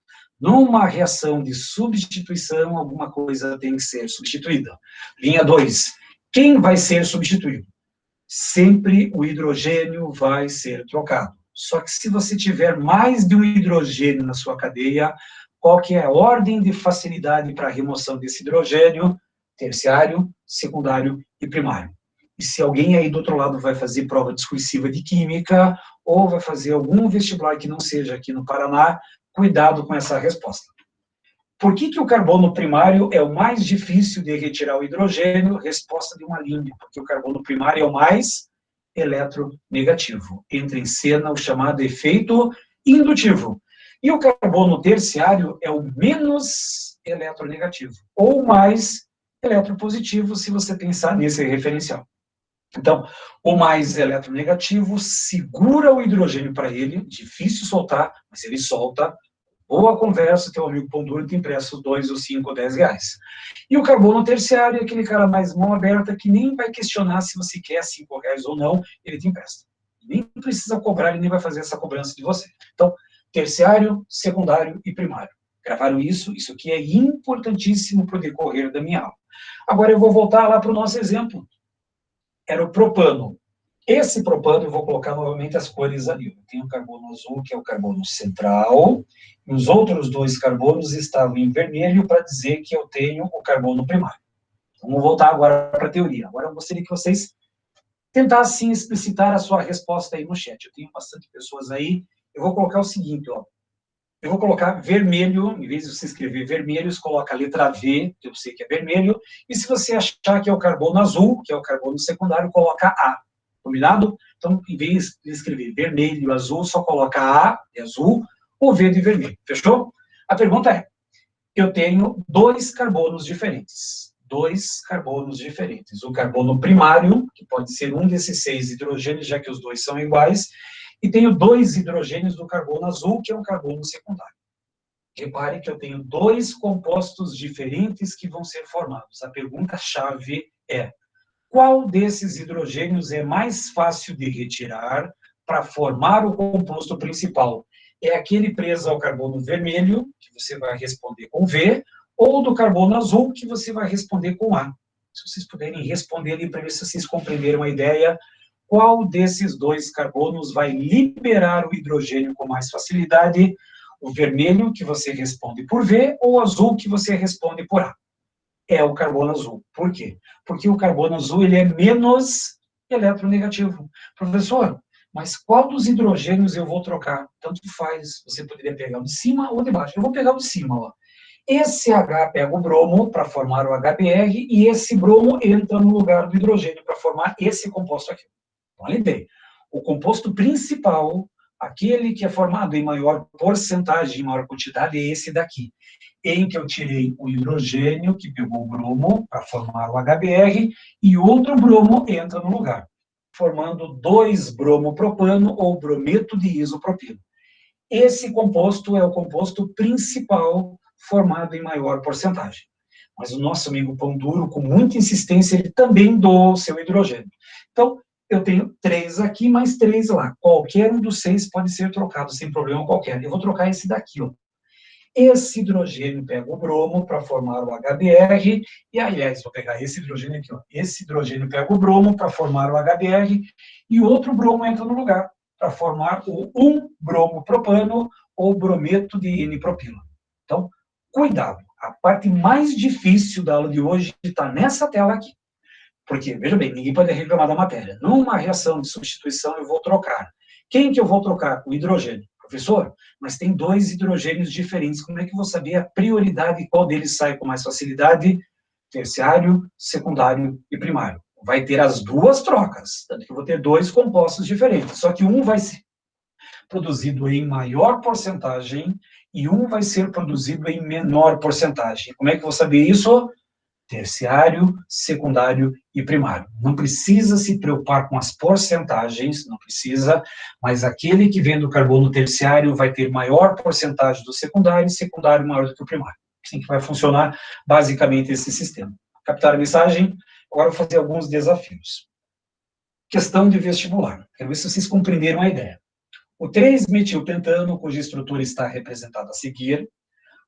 numa reação de substituição, alguma coisa tem que ser substituída. Linha 2, quem vai ser substituído? Sempre o hidrogênio vai ser trocado. Só que se você tiver mais de um hidrogênio na sua cadeia, qual que é a ordem de facilidade para a remoção desse hidrogênio? Terciário, secundário e primário. E se alguém aí do outro lado vai fazer prova discursiva de química, ou vai fazer algum vestibular que não seja aqui no Paraná, cuidado com essa resposta. Por que o carbono primário é o mais difícil de retirar o hidrogênio? Resposta de uma linha, porque o carbono primário é o mais eletronegativo. Entra em cena o chamado efeito indutivo. E o carbono terciário é o menos eletronegativo, ou mais eletropositivo, se você pensar nesse referencial. Então, o mais eletronegativo segura o hidrogênio para ele, difícil soltar, mas ele solta. Boa conversa, teu amigo pão duro te empresta os 2, ou 5, ou 10 reais. E o carbono terciário é aquele cara mais mão aberta que nem vai questionar se você quer 5 reais ou não, ele te empresta. Nem precisa cobrar, ele nem vai fazer essa cobrança de você. Então, terciário, secundário e primário. Gravaram isso? Isso aqui é importantíssimo para o decorrer da minha aula. Agora eu vou voltar lá para o nosso exemplo. Era o propano. Esse propano, eu vou colocar novamente as cores ali. Eu tenho o carbono azul, que é o carbono central, e os outros 2 carbonos estavam em vermelho para dizer que eu tenho o carbono primário. Vamos voltar agora para a teoria. Agora eu gostaria que vocês tentassem explicitar a sua resposta aí no chat. Eu tenho bastante pessoas aí. Eu vou colocar o seguinte, ó. Eu vou colocar vermelho, em vez de você escrever vermelho, você coloca a letra V, que eu sei que é vermelho, e se você achar que é o carbono azul, que é o carbono secundário, coloca A. Combinado? Então, em vez de escrever vermelho e azul, só coloca A de azul ou V de vermelho. Fechou? A pergunta é, eu tenho dois carbonos diferentes. Dois carbonos diferentes. O carbono primário, que pode ser um desses 6 hidrogênios, já que os dois são iguais, e tenho 2 hidrogênios do carbono azul, que é um carbono secundário. Repare que eu tenho 2 compostos diferentes que vão ser formados. A pergunta-chave é, qual desses hidrogênios é mais fácil de retirar para formar o composto principal? É aquele preso ao carbono vermelho, que você vai responder com V, ou do carbono azul, que você vai responder com A. Se vocês puderem responder ali para ver se vocês compreenderam a ideia, qual desses 2 carbonos vai liberar o hidrogênio com mais facilidade? O vermelho, que você responde por V, ou o azul, que você responde por A? É o carbono azul. Por quê? Porque o carbono azul ele é menos eletronegativo. Professor, mas qual dos hidrogênios eu vou trocar? Tanto faz, você poderia pegar o de cima ou de baixo. Eu vou pegar o de cima, ó. Esse H pega o bromo para formar o HBr e esse bromo entra no lugar do hidrogênio para formar esse composto aqui. Então, olha bem, o composto principal, aquele que é formado em maior porcentagem, em maior quantidade, é esse daqui, em que eu tirei o hidrogênio, que pegou o bromo para formar o HBr, e outro bromo entra no lugar, formando 2-bromopropano ou brometo de isopropilo. Esse composto é o composto principal formado em maior porcentagem. Mas o nosso amigo pão duro, com muita insistência, ele também doa o seu hidrogênio. Então, eu tenho 3 aqui, mais 3 lá. Qualquer um dos 6 pode ser trocado, sem problema qualquer. Eu vou trocar esse daqui, ó. Esse hidrogênio pega o bromo para formar o HBr, e, aliás, vou pegar esse hidrogênio aqui, ó. Esse hidrogênio pega o bromo para formar o HBr, e outro bromo entra no lugar, para formar o 1-bromopropano, ou brometo de N-propila. Então, cuidado. A parte mais difícil da aula de hoje está nessa tela aqui. Porque, veja bem, ninguém pode reclamar da matéria. Numa reação de substituição, eu vou trocar. Quem que eu vou trocar? O hidrogênio. Professor, mas tem 2 hidrogênios diferentes. Como é que eu vou saber a prioridade e qual deles sai com mais facilidade? Terciário, secundário e primário. Vai ter as 2 trocas. Tanto que eu vou ter 2 compostos diferentes. Só que um vai ser produzido em maior porcentagem e um vai ser produzido em menor porcentagem. Como é que eu vou saber isso? Terciário, secundário e primário. Não precisa se preocupar com as porcentagens, não precisa, mas aquele que vem do carbono terciário vai ter maior porcentagem do secundário e secundário maior do que o primário. Assim que vai funcionar basicamente esse sistema. Captaram a mensagem? Agora eu vou fazer alguns desafios. Questão de vestibular. Quero ver se vocês compreenderam a ideia. O 3-metilpentano, cuja estrutura está representada a seguir,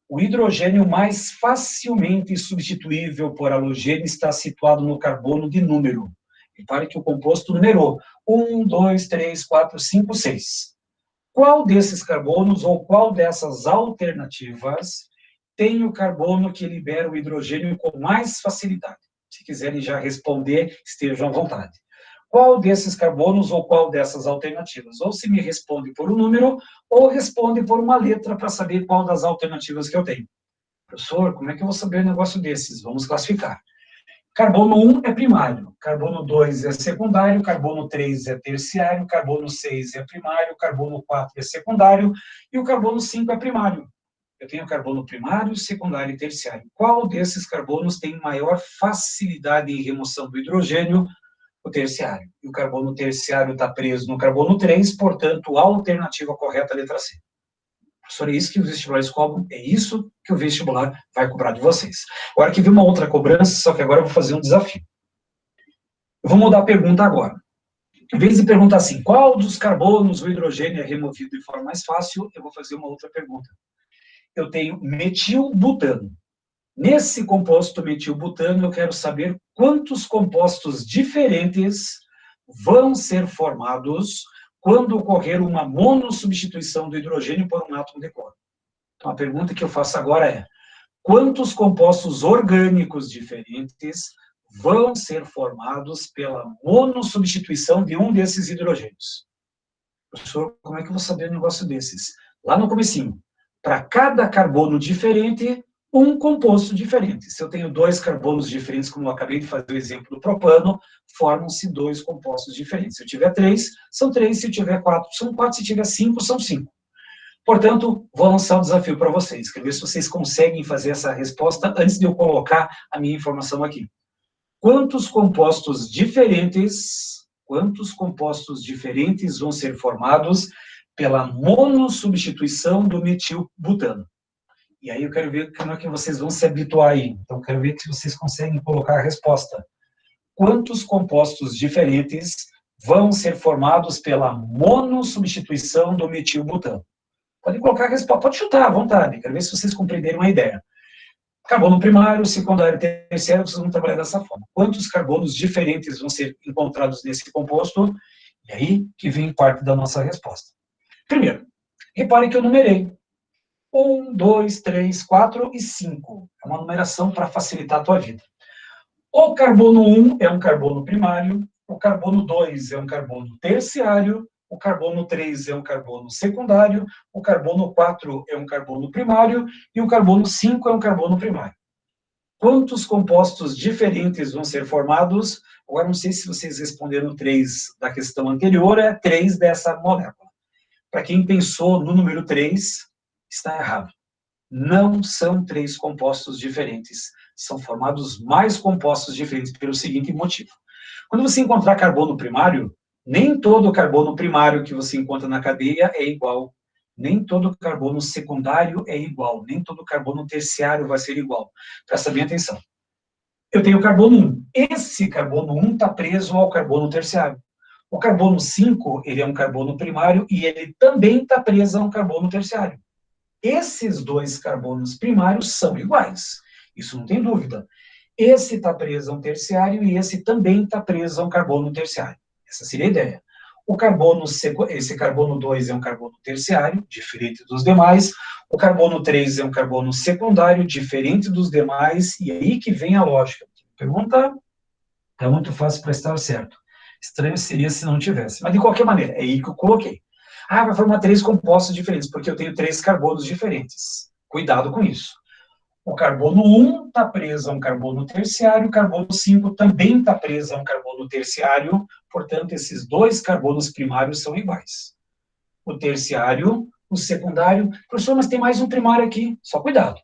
o hidrogênio mais facilmente substituível por halogênio está situado no carbono de número. Repare que o composto numerou 1, 2, 3, 4, 5, 6. Qual desses carbonos ou qual dessas alternativas tem o carbono que libera o hidrogênio com mais facilidade? Se quiserem já responder, estejam à vontade. Qual desses carbonos ou qual dessas alternativas? Ou se me responde por um número, ou responde por uma letra para saber qual das alternativas que eu tenho. Professor, como é que eu vou saber um negócio desses? Vamos classificar. Carbono 1 é primário, carbono 2 é secundário, carbono 3 é terciário, carbono 6 é primário, carbono 4 é secundário e o carbono 5 é primário. Eu tenho carbono primário, secundário e terciário. Qual desses carbonos tem maior facilidade em remoção do hidrogênio? O terciário. E o carbono terciário está preso no carbono 3, portanto, a alternativa correta é a letra C. Professor, é isso que os vestibulares cobram? É isso que o vestibular vai cobrar de vocês. Agora que vi uma outra cobrança, só que agora eu vou fazer um desafio. Eu vou mudar a pergunta agora. Em vez de perguntar assim, qual dos carbonos o hidrogênio é removido de forma mais fácil, eu vou fazer uma outra pergunta. Eu tenho metilbutano. Nesse composto metilbutano, eu quero saber quantos compostos diferentes vão ser formados quando ocorrer uma monossubstituição do hidrogênio por um átomo de cloro. Então, a pergunta que eu faço agora é, quantos compostos orgânicos diferentes vão ser formados pela monossubstituição de um desses hidrogênios. Professor, como é que eu vou saber um negócio desses? Lá no comecinho, para cada carbono diferente, um composto diferente. Se eu tenho 2 carbonos diferentes, como eu acabei de fazer o exemplo do propano, formam-se 2 compostos diferentes. Se eu tiver 3, são 3. Se eu tiver 4, são 4. Se tiver 5, são 5. Portanto, vou lançar um desafio para vocês. Quero ver se vocês conseguem fazer essa resposta antes de eu colocar a minha informação aqui. Quantos compostos diferentes vão ser formados pela monossubstituição do metilbutano? E aí eu quero ver como é que vocês vão se habituar aí. Então, quero ver se vocês conseguem colocar a resposta. Quantos compostos diferentes vão ser formados pela monossubstituição do metilbutano? Pode colocar a resposta, pode chutar à vontade. Quero ver se vocês compreenderam a ideia. Carbono primário, secundário, terciário, vocês vão trabalhar dessa forma. Quantos carbonos diferentes vão ser encontrados nesse composto? E aí que vem parte da nossa resposta. Primeiro, repare que eu numerei. 1, 2, 3, 4 e 5. É uma numeração para facilitar a tua vida. O carbono 1 é um carbono primário, o carbono 2 é um carbono terciário, o carbono 3 é um carbono secundário, o carbono 4 é um carbono primário e o carbono 5 é um carbono primário. Quantos compostos diferentes vão ser formados? Agora, não sei se vocês responderam 3 da questão anterior, é 3 dessa molécula. Para quem pensou no número 3, está errado. Não são 3 compostos diferentes. São formados mais compostos diferentes pelo seguinte motivo. Quando você encontrar carbono primário, nem todo carbono primário que você encontra na cadeia é igual. Nem todo carbono secundário é igual. Nem todo carbono terciário vai ser igual. Presta bem atenção. Eu tenho o carbono 1. Esse carbono 1 está preso ao carbono terciário. O carbono 5, ele é um carbono primário e ele também está preso a um carbono terciário. Esses 2 carbonos primários são iguais. Isso não tem dúvida. Esse está preso a um terciário e esse também está preso a um carbono terciário. Essa seria a ideia. Esse carbono 2 é um carbono terciário, diferente dos demais. O carbono 3 é um carbono secundário, diferente dos demais. E aí que vem a lógica. Pergunta, é muito fácil para estar certo. Estranho seria se não tivesse. Mas, de qualquer maneira, é aí que eu coloquei. Vai formar 3 compostos diferentes, porque eu tenho 3 carbonos diferentes. Cuidado com isso. O carbono 1 está preso a um carbono terciário, o carbono 5 também está preso a um carbono terciário, portanto, esses 2 carbonos primários são iguais. O terciário, o secundário... Professor, mas tem mais um primário aqui, só cuidado.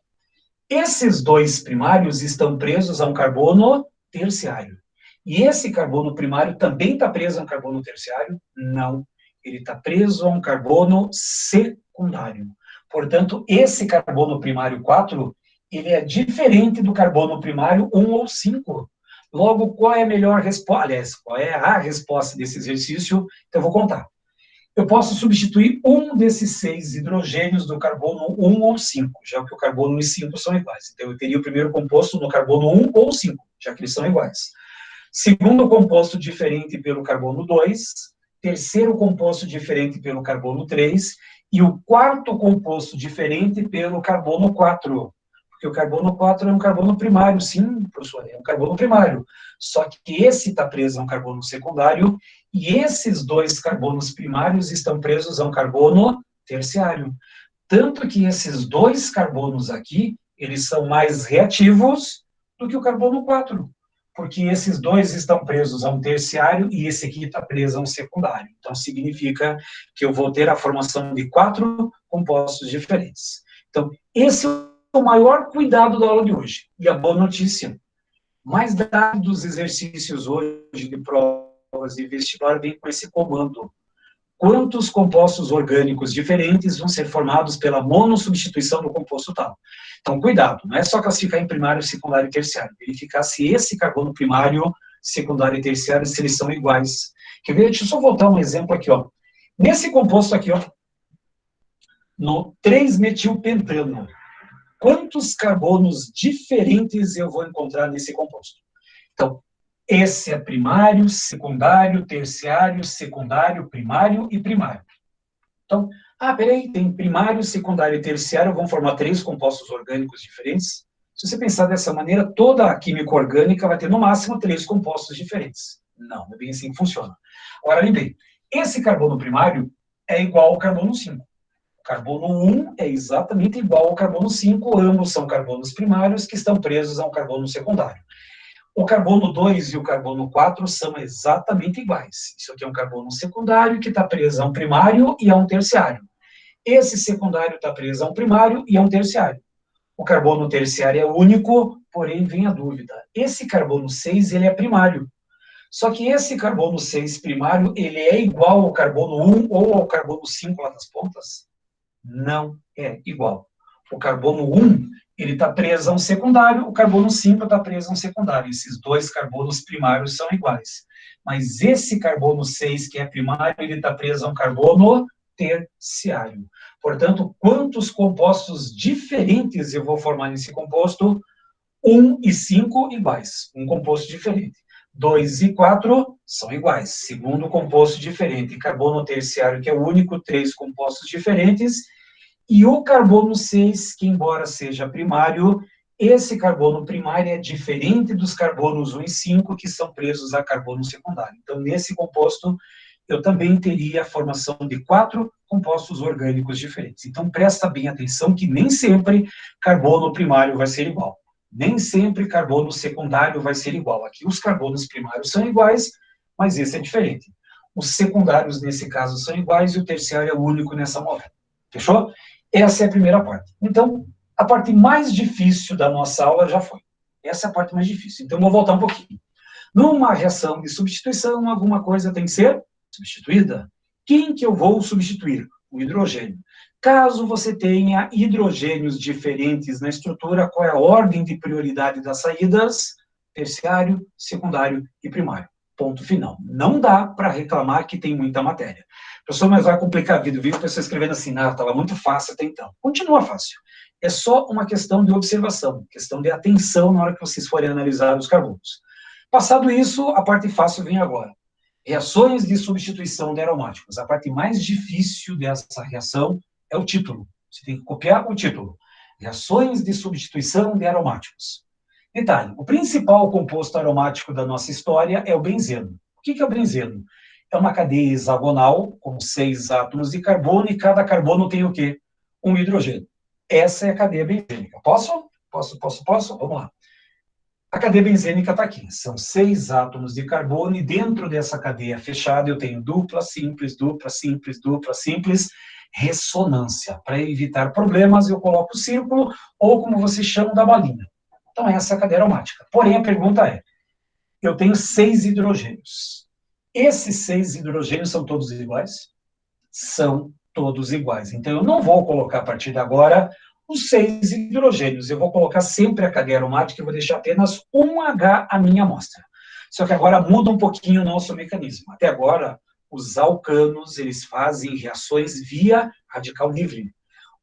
Esses 2 primários estão presos a um carbono terciário. E esse carbono primário também está preso a um carbono terciário? Não. Ele está preso a um carbono secundário. Portanto, esse carbono primário 4, ele é diferente do carbono primário 1 ou 5. Logo, qual é a melhor resposta? Aliás, qual é a resposta desse exercício? Então, eu vou contar. Eu posso substituir um desses 6 hidrogênios do carbono 1 ou 5, já que o carbono 1 e 5 são iguais. Então, eu teria o primeiro composto no carbono 1 ou 5, já que eles são iguais. Segundo composto diferente pelo carbono 2, terceiro composto diferente pelo carbono 3 e o quarto composto diferente pelo carbono 4. Porque o carbono 4 é um carbono primário, sim, professor, é um carbono primário. Só que esse está preso a um carbono secundário e esses 2 carbonos primários estão presos a um carbono terciário. Tanto que esses 2 carbonos aqui, eles são mais reativos do que o carbono 4. Porque esses 2 estão presos a um terciário e esse aqui está preso a um secundário. Então, significa que eu vou ter a formação de 4 compostos diferentes. Então, esse é o maior cuidado da aula de hoje. E a boa notícia, mais dados dos exercícios hoje de provas de vestibular vem com esse comando. Quantos compostos orgânicos diferentes vão ser formados pela monossubstituição do composto tal? Então, cuidado, não é só classificar em primário, secundário e terciário, verificar se esse carbono primário, secundário e terciário, se eles são iguais. Quer ver? Deixa eu só voltar um exemplo aqui, ó. Nesse composto aqui, ó, no 3-metilpentano, quantos carbonos diferentes eu vou encontrar nesse composto? Então, esse é primário, secundário, terciário, secundário, primário e primário. Então, peraí, tem primário, secundário e terciário, vão formar 3 compostos orgânicos diferentes? Se você pensar dessa maneira, toda a química orgânica vai ter no máximo 3 compostos diferentes. Não, é bem assim que funciona. Agora, lembrei, esse carbono primário é igual ao carbono 5. O carbono 1 é exatamente igual ao carbono 5, ambos são carbonos primários que estão presos a um carbono secundário. O carbono 2 e o carbono 4 são exatamente iguais. Isso aqui é um carbono secundário que está preso a um primário e a um terciário. Esse secundário está preso a um primário e a um terciário. O carbono terciário é único, porém vem a dúvida. Esse carbono 6, ele é primário. Só que esse carbono 6 primário, ele é igual ao carbono 1 ou ao carbono 5 lá das pontas? Não é igual. O carbono 1, ele está preso a um secundário, o carbono 5 está preso a um secundário. Esses dois carbonos primários são iguais. Mas esse carbono 6, que é primário, ele está preso a um carbono terciário. Portanto, quantos compostos diferentes eu vou formar nesse composto? 1 e 5 iguais, um composto diferente. 2 e 4 são iguais, segundo composto diferente. Carbono terciário, que é o único, 3 compostos diferentes. E o carbono 6, que embora seja primário, esse carbono primário é diferente dos carbonos 1 e 5, que são presos a carbono secundário. Então, nesse composto, eu também teria a formação de 4 compostos orgânicos diferentes. Então, presta bem atenção que nem sempre carbono primário vai ser igual. Nem sempre carbono secundário vai ser igual. Aqui os carbonos primários são iguais, mas esse é diferente. Os secundários, nesse caso, são iguais e o terciário é o único nessa molécula. Fechou? Essa é a primeira parte. Então, a parte mais difícil da nossa aula já foi. Essa é a parte mais difícil. Então, vou voltar um pouquinho. Numa reação de substituição, alguma coisa tem que ser substituída. Quem que eu vou substituir? O hidrogênio. Caso você tenha hidrogênios diferentes na estrutura, qual é a ordem de prioridade das saídas? Terciário, secundário e primário. Ponto final. Não dá para reclamar que tem muita matéria. Professor, mas vai complicar a vida, viu? A pessoa escrevendo assim, estava muito fácil até então. Continua fácil. É só uma questão de observação, questão de atenção na hora que vocês forem analisar os carbonos. Passado isso, a parte fácil vem agora. Reações de substituição de aromáticos. A parte mais difícil dessa reação é o título. Você tem que copiar o título. Reações de substituição de aromáticos. Detalhe, o principal composto aromático da nossa história é o benzeno. O que é o benzeno? É uma cadeia hexagonal com 6 átomos de carbono e cada carbono tem o quê? Um hidrogênio. Essa é a cadeia benzênica. Posso? Posso? Vamos lá. A cadeia benzênica está aqui. São 6 átomos de carbono e dentro dessa cadeia fechada eu tenho dupla simples, dupla simples, dupla simples, ressonância. Para evitar problemas, eu coloco o círculo ou como vocês chamam da bolinha. Então, essa é a cadeia aromática. Porém, a pergunta é, eu tenho 6 hidrogênios. Esses 6 hidrogênios são todos iguais? São todos iguais. Então, eu não vou colocar, a partir de agora, os 6 hidrogênios. Eu vou colocar sempre a cadeia aromática e vou deixar apenas um H a minha amostra. Só que agora muda um pouquinho o nosso mecanismo. Até agora, os alcanos, eles fazem reações via radical livre.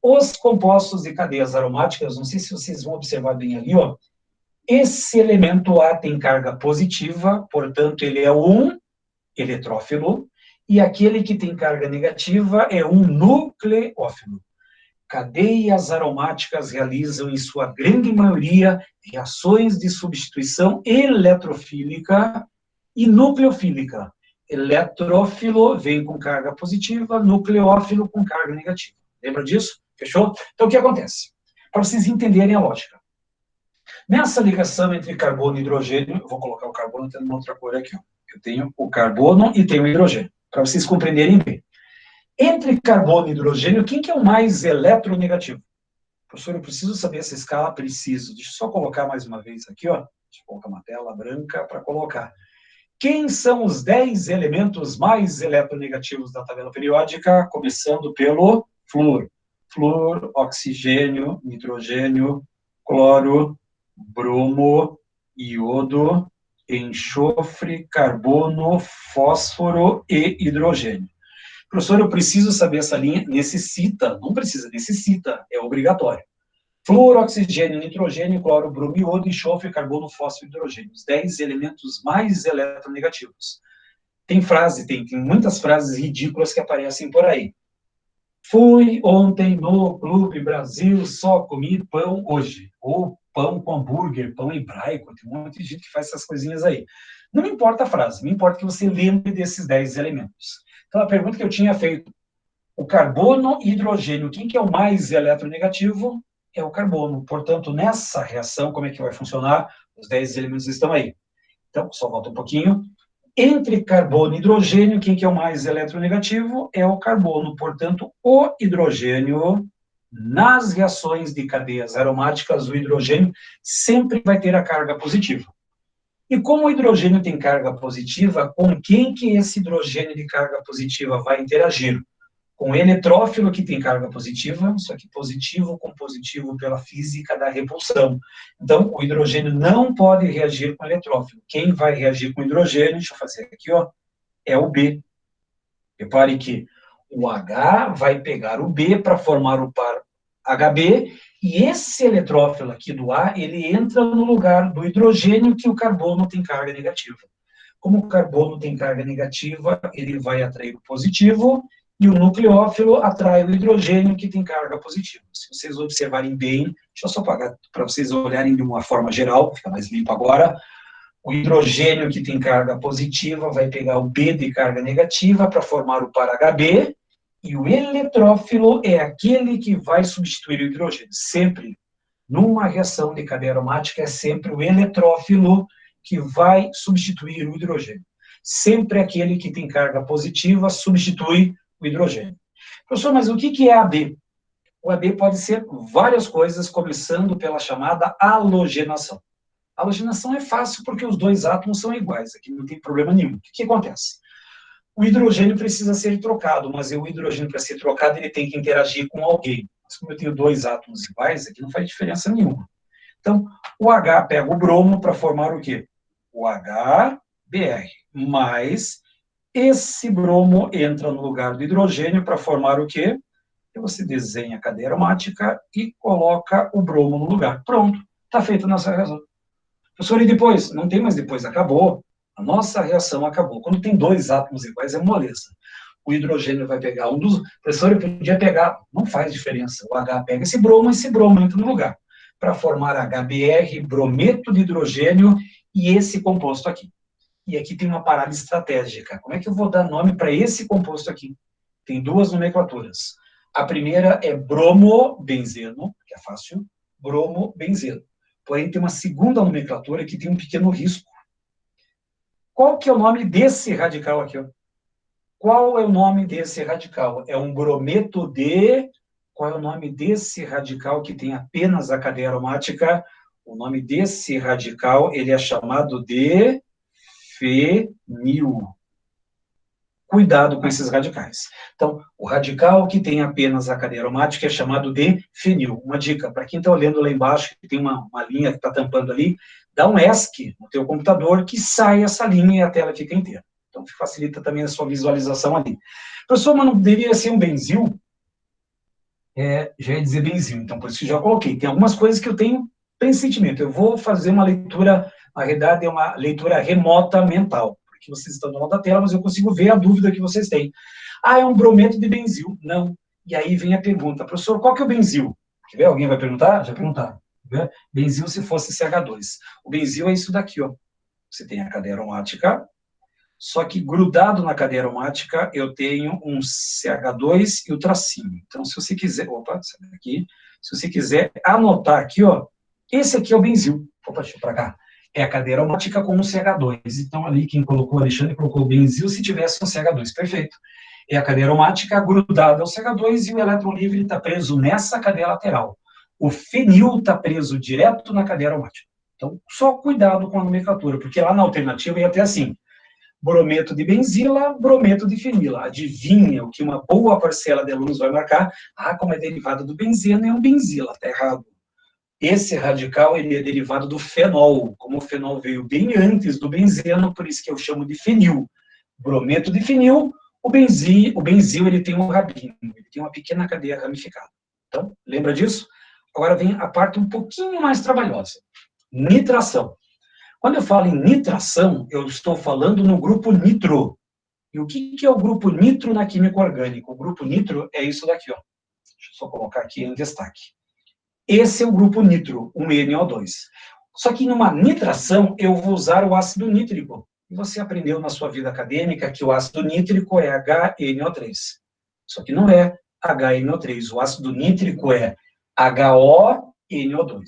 Os compostos de cadeias aromáticas, não sei se vocês vão observar bem ali, ó, esse elemento A tem carga positiva, portanto, ele é um eletrófilo, e aquele que tem carga negativa é um nucleófilo. Cadeias aromáticas realizam, em sua grande maioria, reações de substituição eletrofílica e nucleofílica. Eletrófilo vem com carga positiva, nucleófilo com carga negativa. Lembra disso? Fechou? Então, o que acontece? Para vocês entenderem a lógica. Nessa ligação entre carbono e hidrogênio, eu vou colocar o carbono tendo uma outra cor aqui. Ó. Eu tenho o carbono e tenho o hidrogênio, para vocês compreenderem bem. Entre carbono e hidrogênio, quem que é o mais eletronegativo? Professor, eu preciso saber essa escala? Preciso. Deixa eu só colocar mais uma vez aqui, ó. Deixa eu colocar uma tela branca para colocar. Quem são os 10 elementos mais eletronegativos da tabela periódica? Começando pelo flúor. Flúor, oxigênio, nitrogênio, cloro, bromo, iodo, enxofre, carbono, fósforo e hidrogênio. Professor, eu preciso saber essa linha? Necessita, não precisa, necessita, é obrigatório. Flúor, oxigênio, nitrogênio, cloro, bromo, iodo, enxofre, carbono, fósforo e hidrogênio. Os 10 elementos mais eletronegativos. Tem muitas frases ridículas que aparecem por aí. Fui ontem no Clube Brasil, só comi pão hoje. Ou pão com hambúrguer, pão hebraico, tem um monte de gente que faz essas coisinhas aí. Não me importa a frase, me importa que você lembre desses 10 elementos. Então, a pergunta que eu tinha feito, o carbono e hidrogênio, quem que é o mais eletronegativo? É o carbono. Portanto, nessa reação, como é que vai funcionar? Os 10 elementos estão aí. Então, só volta um pouquinho. Entre carbono e hidrogênio, quem que é o mais eletronegativo? É o carbono. Portanto, o hidrogênio, nas reações de cadeias aromáticas, o hidrogênio sempre vai ter a carga positiva. E como o hidrogênio tem carga positiva, com quem que esse hidrogênio de carga positiva vai interagir? Com o eletrófilo, que tem carga positiva, só que positivo com positivo pela física da repulsão. Então, o hidrogênio não pode reagir com o eletrófilo. Quem vai reagir com o hidrogênio, deixa eu fazer aqui, ó, é o B. Repare que o H vai pegar o B para formar o par HB, e esse eletrófilo aqui do A, ele entra no lugar do hidrogênio, que o carbono tem carga negativa. Como o carbono tem carga negativa, ele vai atrair o positivo, e o nucleófilo atrai o hidrogênio, que tem carga positiva. Se vocês observarem bem, deixa eu só apagar para vocês olharem de uma forma geral, fica mais limpo agora. O hidrogênio, que tem carga positiva, vai pegar o B de carga negativa para formar o par HB, e o eletrófilo é aquele que vai substituir o hidrogênio. Sempre, numa reação de cadeia aromática, é sempre o eletrófilo que vai substituir o hidrogênio. Sempre aquele que tem carga positiva substitui o hidrogênio. Professor, mas o que é AB? O AB pode ser várias coisas, começando pela chamada halogenação. A halogenação é fácil porque os dois átomos são iguais, aqui não tem problema nenhum. O que acontece? O hidrogênio precisa ser trocado, mas o hidrogênio, para ser trocado, ele tem que interagir com alguém. Mas como eu tenho dois átomos iguais, aqui não faz diferença nenhuma. Então, o H pega o bromo para formar o quê? O HBr, mas esse bromo entra no lugar do hidrogênio para formar o quê? E você desenha a cadeia aromática e coloca o bromo no lugar. Pronto, está feita a nossa reação. Professor, e depois? Não tem mais depois, acabou. A nossa reação acabou. Quando tem dois átomos iguais, é moleza. O hidrogênio vai pegar um dos... Professor, eu podia pegar... Não faz diferença. O H pega esse bromo entra no lugar. Para formar HBr, brometo de hidrogênio, e esse composto aqui. E aqui tem uma parada estratégica. Como é que eu vou dar nome para esse composto aqui? Tem duas nomenclaturas. A primeira é bromobenzeno, que é fácil, bromobenzeno. Porém, tem uma segunda nomenclatura que tem um pequeno risco. Qual que é o nome desse radical aqui? Ó? Qual é o nome desse radical? É um brometo de... Qual é o nome desse radical que tem apenas a cadeia aromática? O nome desse radical, ele é chamado de fenil. Cuidado com esses radicais. Então, o radical que tem apenas a cadeia aromática é chamado de fenil. Uma dica, para quem está olhando lá embaixo, que tem uma linha que está tampando ali, dá um ESC no teu computador que sai essa linha e a tela fica inteira. Então, facilita também a sua visualização ali. Professor, mas não deveria ser um benzil? Já ia dizer benzil, então por isso que já coloquei. Tem algumas coisas que eu tenho pressentimento. Eu vou fazer uma leitura, na realidade é uma leitura remota mental, porque vocês estão do lado da tela, mas eu consigo ver a dúvida que vocês têm. Ah, é um brometo de benzil. Não. E aí vem a pergunta, professor, qual que é o benzil? Quer ver? Alguém vai perguntar? Já perguntaram. Benzil se fosse CH2. O benzil é isso daqui, ó. Você tem a cadeia aromática, só que grudado na cadeia aromática eu tenho um CH2 e o tracinho. Então, se você quiser... Opa, sai daqui. Se você quiser anotar aqui, ó, esse aqui é o benzil. Opa, deixa eu para cá. É a cadeia aromática com um CH2. Então, ali, quem colocou, o Alexandre, colocou o benzil se tivesse um CH2. Perfeito. É a cadeia aromática grudada ao CH2 e o elétron livre está preso nessa cadeia lateral. O fenil está preso direto na cadeia aromática. Então, só cuidado com a nomenclatura, porque lá na alternativa ia ter assim, brometo de benzila, brometo de fenila. Adivinha o que uma boa parcela de alunos vai marcar? Ah, como é derivado do benzeno, é um benzila. Está errado. Esse radical, ele é derivado do fenol. Como o fenol veio bem antes do benzeno, por isso que eu chamo de fenil. Brometo de fenil, o benzil ele tem um rabinho, ele tem uma pequena cadeia ramificada. Então, lembra disso? Agora vem a parte um pouquinho mais trabalhosa. Nitração. Quando eu falo em nitração, eu estou falando no grupo nitro. E o que é o grupo nitro na química orgânica? O grupo nitro é isso daqui, ó. Deixa eu só colocar aqui em destaque. Esse é o grupo nitro, um NO2. Só que numa nitração, eu vou usar o ácido nítrico. E você aprendeu na sua vida acadêmica que o ácido nítrico é HNO3. Só que não é HNO3. O ácido nítrico é HONO2.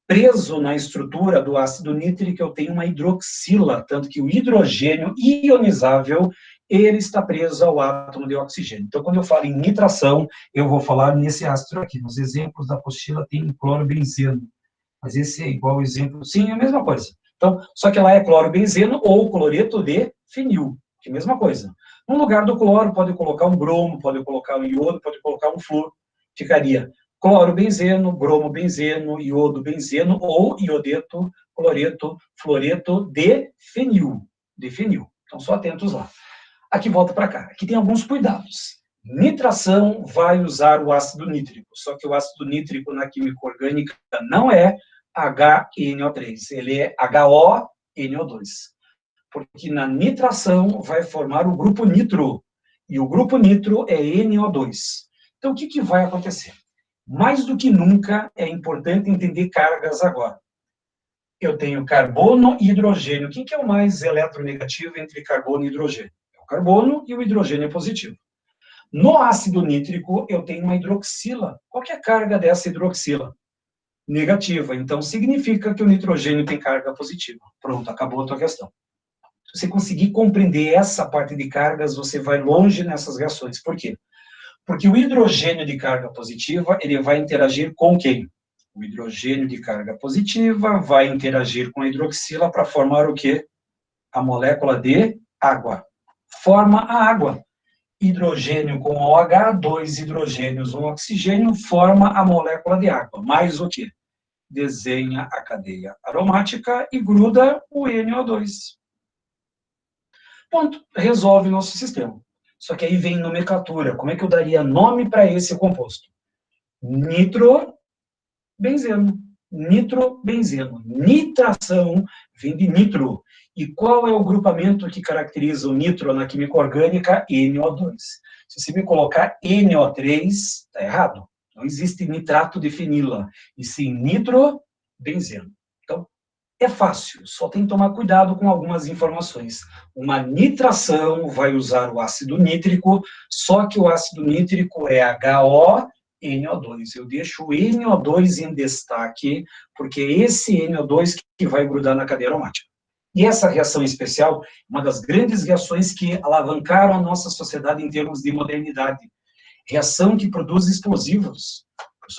Preso na estrutura do ácido nítrico, eu tenho uma hidroxila, tanto que o hidrogênio ionizável, ele está preso ao átomo de oxigênio. Então, quando eu falo em nitração, eu vou falar nesse ácido aqui. Nos exemplos da apostila tem clorobenzeno, mas esse é igual ao exemplo, sim, é a mesma coisa. Então, só que lá é clorobenzeno ou cloreto de fenil, que é a mesma coisa. No lugar do cloro, pode colocar um bromo, pode colocar um iodo, pode colocar um flúor, ficaria clorobenzeno, bromobenzeno, iodo-benzeno ou iodeto, cloreto, fluoreto de fenil. Então, só atentos lá. Aqui, volta para cá. Aqui tem alguns cuidados. Nitração vai usar o ácido nítrico, só que o ácido nítrico na química orgânica não é HNO3, ele é HONO2. Porque na nitração vai formar o grupo nitro, e o grupo nitro é NO2. Então, o que vai acontecer? Mais do que nunca, é importante entender cargas agora. Eu tenho carbono e hidrogênio. Quem que é o mais eletronegativo entre carbono e hidrogênio? É o carbono e o hidrogênio é positivo. No ácido nítrico, eu tenho uma hidroxila. Qual que é a carga dessa hidroxila? Negativa. Então, significa que o nitrogênio tem carga positiva. Pronto, acabou a tua questão. Se você conseguir compreender essa parte de cargas, você vai longe nessas reações. Por quê? Porque o hidrogênio de carga positiva, ele vai interagir com quem? O hidrogênio de carga positiva vai interagir com a hidroxila para formar o quê? A molécula de água. Forma a água. Hidrogênio com OH, 2 hidrogênios, um oxigênio, forma a molécula de água. Mais o quê? Desenha a cadeia aromática e gruda o NO2. Ponto. Resolve nosso sistema. Só que aí vem nomenclatura. Como é que eu daria nome para esse composto? Nitrobenzeno. Nitrobenzeno. Nitração vem de nitro. E qual é o grupamento que caracteriza o nitro na química orgânica? NO2. Se você me colocar NO3, está errado. Não existe nitrato de fenila, e sim nitrobenzeno. Então, é fácil, só tem que tomar cuidado com algumas informações. Uma nitração vai usar o ácido nítrico, só que o ácido nítrico é HONO2. Eu deixo o NO2 em destaque, porque é esse NO2 que vai grudar na cadeia aromática. E essa reação especial, uma das grandes reações que alavancaram a nossa sociedade em termos de modernidade. Reação que produz explosivos.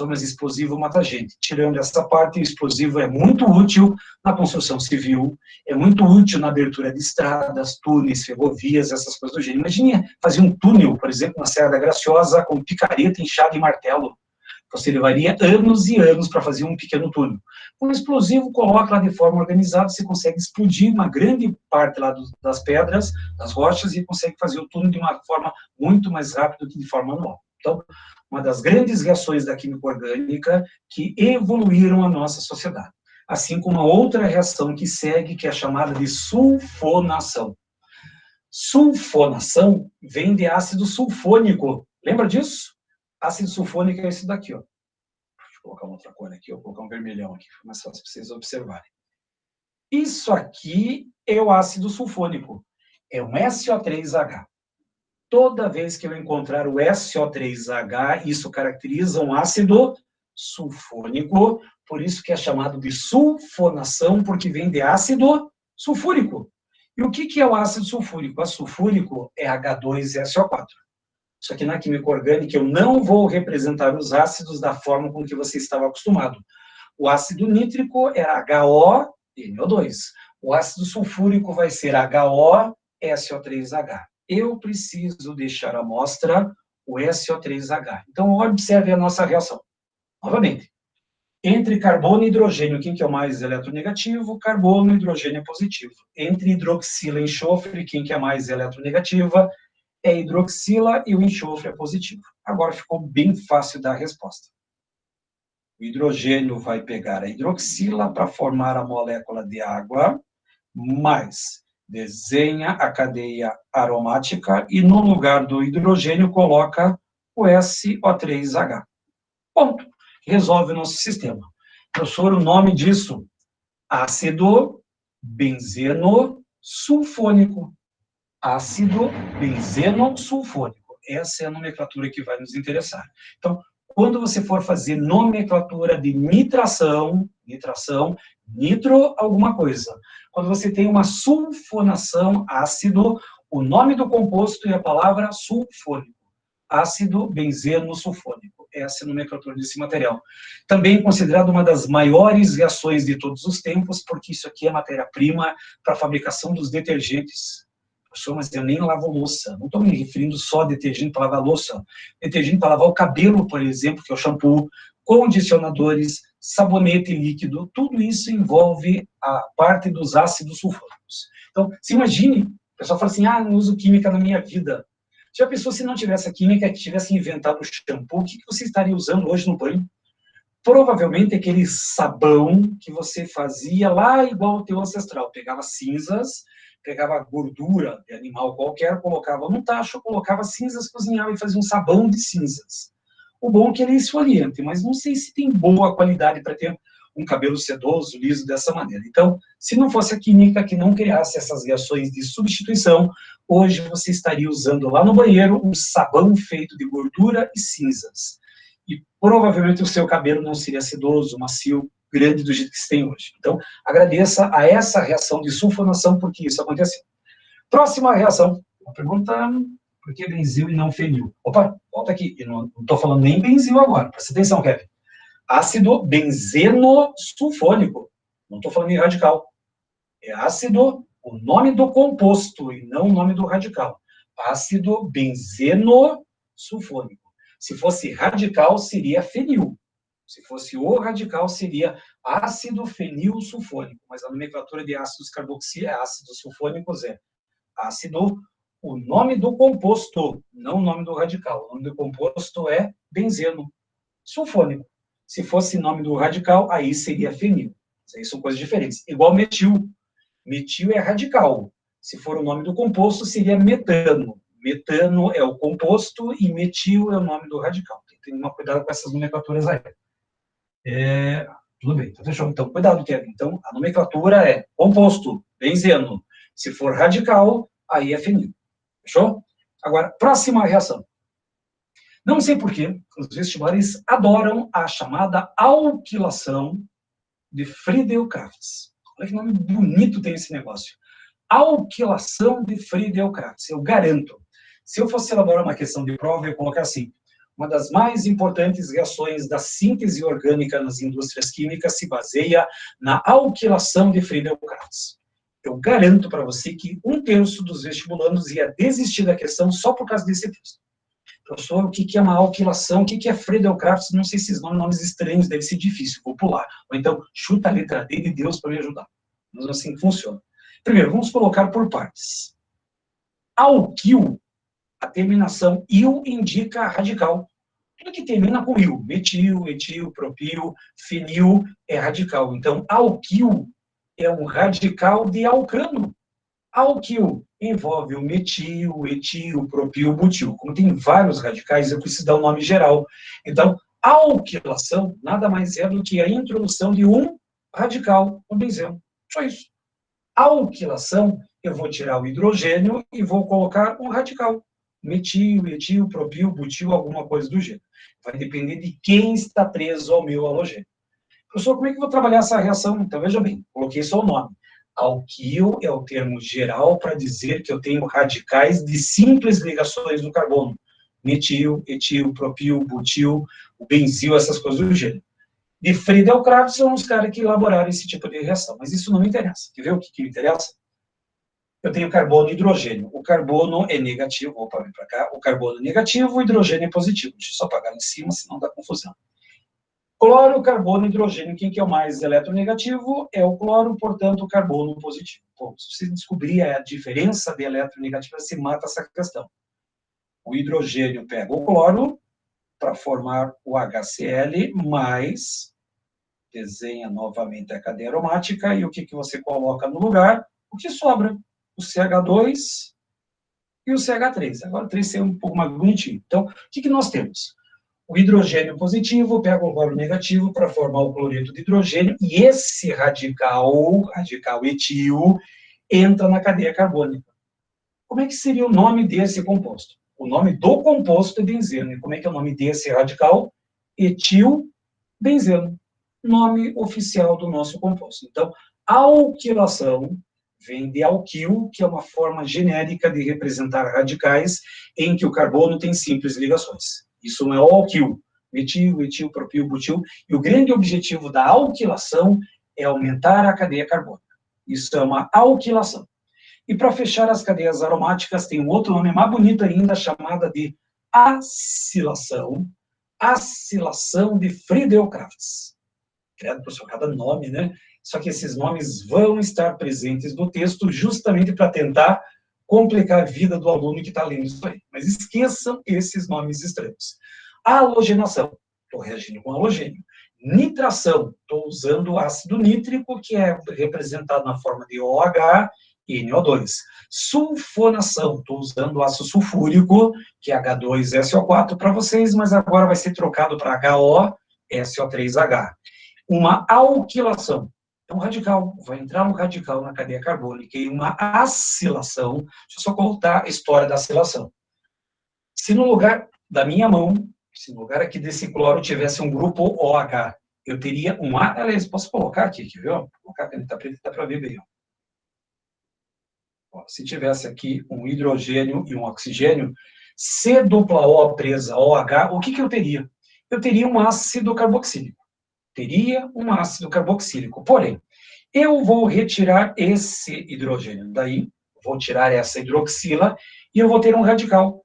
Mas explosivo mata gente. Tirando essa parte, o explosivo é muito útil na construção civil, é muito útil na abertura de estradas, túneis, ferrovias, essas coisas do gênero. Imagine fazer um túnel, por exemplo, na Serra da Graciosa, com picareta, enxada e martelo. Você levaria anos e anos para fazer um pequeno túnel. Um explosivo, coloca lá de forma organizada, você consegue explodir uma grande parte lá das pedras, das rochas, e consegue fazer o túnel de uma forma muito mais rápida do que de forma manual. Então, uma das grandes reações da química orgânica que evoluíram a nossa sociedade. Assim como uma outra reação que segue, que é chamada de sulfonação. Sulfonação vem de ácido sulfônico. Lembra disso? Ácido sulfônico é esse daqui, ó. Deixa eu colocar uma outra cor aqui, vou colocar um vermelhão aqui, fica mais fácil para vocês observarem. Isso aqui é o ácido sulfônico. É um SO3H. Toda vez que eu encontrar o SO3H, isso caracteriza um ácido sulfônico, por isso que é chamado de sulfonação, porque vem de ácido sulfúrico. E o que é o ácido sulfúrico? O ácido sulfúrico é H2SO4. Só que na química orgânica eu não vou representar os ácidos da forma com que você estava acostumado. O ácido nítrico é HONO2. O ácido sulfúrico vai ser HOSO3H. Eu preciso deixar a amostra o SO3H. Então, observe a nossa reação. Novamente, entre carbono e hidrogênio, quem que é o mais eletronegativo? Carbono, hidrogênio é positivo. Entre hidroxila e enxofre, quem que é mais eletronegativa? É hidroxila e o enxofre é positivo. Agora ficou bem fácil dar a resposta. O hidrogênio vai pegar a hidroxila para formar a molécula de água, mais desenha a cadeia aromática e no lugar do hidrogênio coloca o SO3H. Ponto. resolve o nosso sistema. Professor, o nome disso, ácido benzeno-sulfônico. Ácido benzeno-sulfônico. Essa é a nomenclatura que vai nos interessar. Então, quando você for fazer nomenclatura de nitração, nitro alguma coisa. Quando você tem uma sulfonação, ácido, o nome do composto e a palavra sulfônico. Ácido benzeno-sulfônico. Essa é a nomenclatura desse material. Também considerado uma das maiores reações de todos os tempos, porque isso aqui é matéria-prima para a fabricação dos detergentes. Professor, mas eu nem lavo louça. Não estou me referindo só a detergente para lavar louça. Detergente para lavar o cabelo, por exemplo, que é o shampoo, condicionadores, sabonete líquido, tudo isso envolve a parte dos ácidos sulfônicos. Então, se imagine, o pessoal fala assim, não uso química na minha vida. Já pensou se não tivesse a química, que tivesse inventado o shampoo, o que você estaria usando hoje no banho? Provavelmente aquele sabão que você fazia lá igual o teu ancestral. Pegava cinzas, pegava gordura de animal qualquer, colocava num tacho, colocava cinzas, cozinhava e fazia um sabão de cinzas. O bom é que ele é esfoliante, mas não sei se tem boa qualidade para ter um cabelo sedoso, liso dessa maneira. Então, se não fosse a química que não criasse essas reações de substituição, hoje você estaria usando lá no banheiro um sabão feito de gordura e cinzas. E provavelmente o seu cabelo não seria sedoso, macio, grande do jeito que se tem hoje. Então, agradeça a essa reação de sulfonação, porque isso aconteceu. Próxima reação, uma pergunta, por que benzil e não fenil? Opa, volta aqui, eu não estou falando nem benzil agora, presta atenção, Kevin. Ácido benzeno-sulfônico, não estou falando em radical. É ácido, o nome do composto, e não o nome do radical. Ácido benzeno-sulfônico. Se fosse radical, seria fenil. Se fosse o radical, seria ácido fenil sulfônico. Mas a nomenclatura de ácidos ácidos sulfônicos é ácido, o nome do composto, não o nome do radical. O nome do composto é benzeno sulfônico. Se fosse nome do radical, aí seria fenil. Isso aí são coisas diferentes. Igual metil. Metil é radical. Se for o nome do composto, seria metano. Metano é o composto e metil é o nome do radical. Tem que tomar cuidado com essas nomenclaturas aí. Tudo bem, então fechou. Então, cuidado, Kevin. Então, a nomenclatura é composto, benzeno. Se for radical, aí é fenil. Fechou? Agora, próxima reação. Não sei por que os vestibulares adoram a chamada alquilação de Friedel-Crafts. Olha que nome bonito tem esse negócio. Alquilação de Friedel-Crafts. Eu garanto. Se eu fosse elaborar uma questão de prova, eu ia colocar assim: uma das mais importantes reações da síntese orgânica nas indústrias químicas se baseia na alquilação de Friedel-Crafts. Eu garanto para você que 1/3 dos vestibulandos ia desistir da questão só por causa desse texto. Professor, o que é uma alquilação? O que é Friedel-Crafts? Não sei se esses nomes estranhos, deve ser difícil, vou pular. Ou então, chuta a letra D de Deus para me ajudar. Mas assim funciona. Primeiro, vamos colocar por partes. Alquil, a terminação il indica radical. Tudo que termina com il, metil, etil, propil, fenil, é radical. Então, alquil é um radical de alcano. Alquil envolve o metil, etil, propil, butil. Como tem vários radicais, eu preciso dar um nome geral. Então, a alquilação nada mais é do que a introdução de um radical, um benzeno. Só isso. A alquilação, eu vou tirar o hidrogênio e vou colocar um radical. Metil, etil, propil, butil, alguma coisa do gênero. Vai depender de quem está preso ao meu halogênio. Professor, como é que eu vou trabalhar essa reação? Então, veja bem, coloquei só o nome. Alquil é o termo geral para dizer que eu tenho radicais de simples ligações do carbono. Metil, etil, propil, butil, o benzil, essas coisas do gênero. De Friedel-Crafts são os caras que elaboraram esse tipo de reação, mas isso não me interessa. Quer ver o que me interessa? Eu tenho carbono e hidrogênio. O carbono é negativo, opa, vem para cá. O carbono é negativo, o hidrogênio é positivo. Deixa eu só apagar em cima, senão dá confusão. Cloro, carbono e hidrogênio, quem que é o mais eletronegativo? É o cloro, portanto, o carbono positivo. Bom, se você descobrir a diferença de eletronegatividade, você mata essa questão. O hidrogênio pega o cloro para formar o HCl, mais, desenha novamente a cadeia aromática, e o que você coloca no lugar? O que sobra? O CH2 e o CH3. Agora o 3 é um pouco mais bonitinho. Então, o que nós temos? O hidrogênio positivo pega o cloro negativo para formar o cloreto de hidrogênio, e esse radical etil, entra na cadeia carbônica. Como é que seria o nome desse composto? O nome do composto é benzeno. E como é que é o nome desse radical? Etilbenzeno. Nome oficial do nosso composto. Então, alquilação vem de alquil, que é uma forma genérica de representar radicais em que o carbono tem simples ligações. Isso não é o alquil. Metil, etil, propil, butil. E o grande objetivo da alquilação é aumentar a cadeia carbônica. Isso é uma alquilação. E para fechar as cadeias aromáticas, tem um outro nome mais bonito ainda, chamada de acilação. Acilação de Friedel-Crafts. Credo, professor, cada nome, né? Só que esses nomes vão estar presentes no texto justamente para tentar complicar a vida do aluno que está lendo isso aí. Mas esqueçam esses nomes estranhos. Halogenação, estou reagindo com halogênio. Nitração, estou usando ácido nítrico, que é representado na forma de OH e NO2. Sulfonação, estou usando ácido sulfúrico, que é H2SO4 para vocês, mas agora vai ser trocado para HOSO3H. Uma alquilação, é um radical, vai entrar um radical na cadeia carbônica, e uma acilação, deixa eu só contar a história da acilação. Se no lugar da minha mão, se no lugar aqui desse cloro tivesse um grupo OH, eu teria um A, aliás, posso colocar aqui, viu? Vou colocar a caneta preta, dá para ver bem. Se tivesse aqui um hidrogênio e um oxigênio, C dupla O presa OH, o que eu teria? Eu teria um ácido carboxílico. Teria um ácido carboxílico. Porém, eu vou retirar esse hidrogênio daí, vou tirar essa hidroxila, e eu vou ter um radical.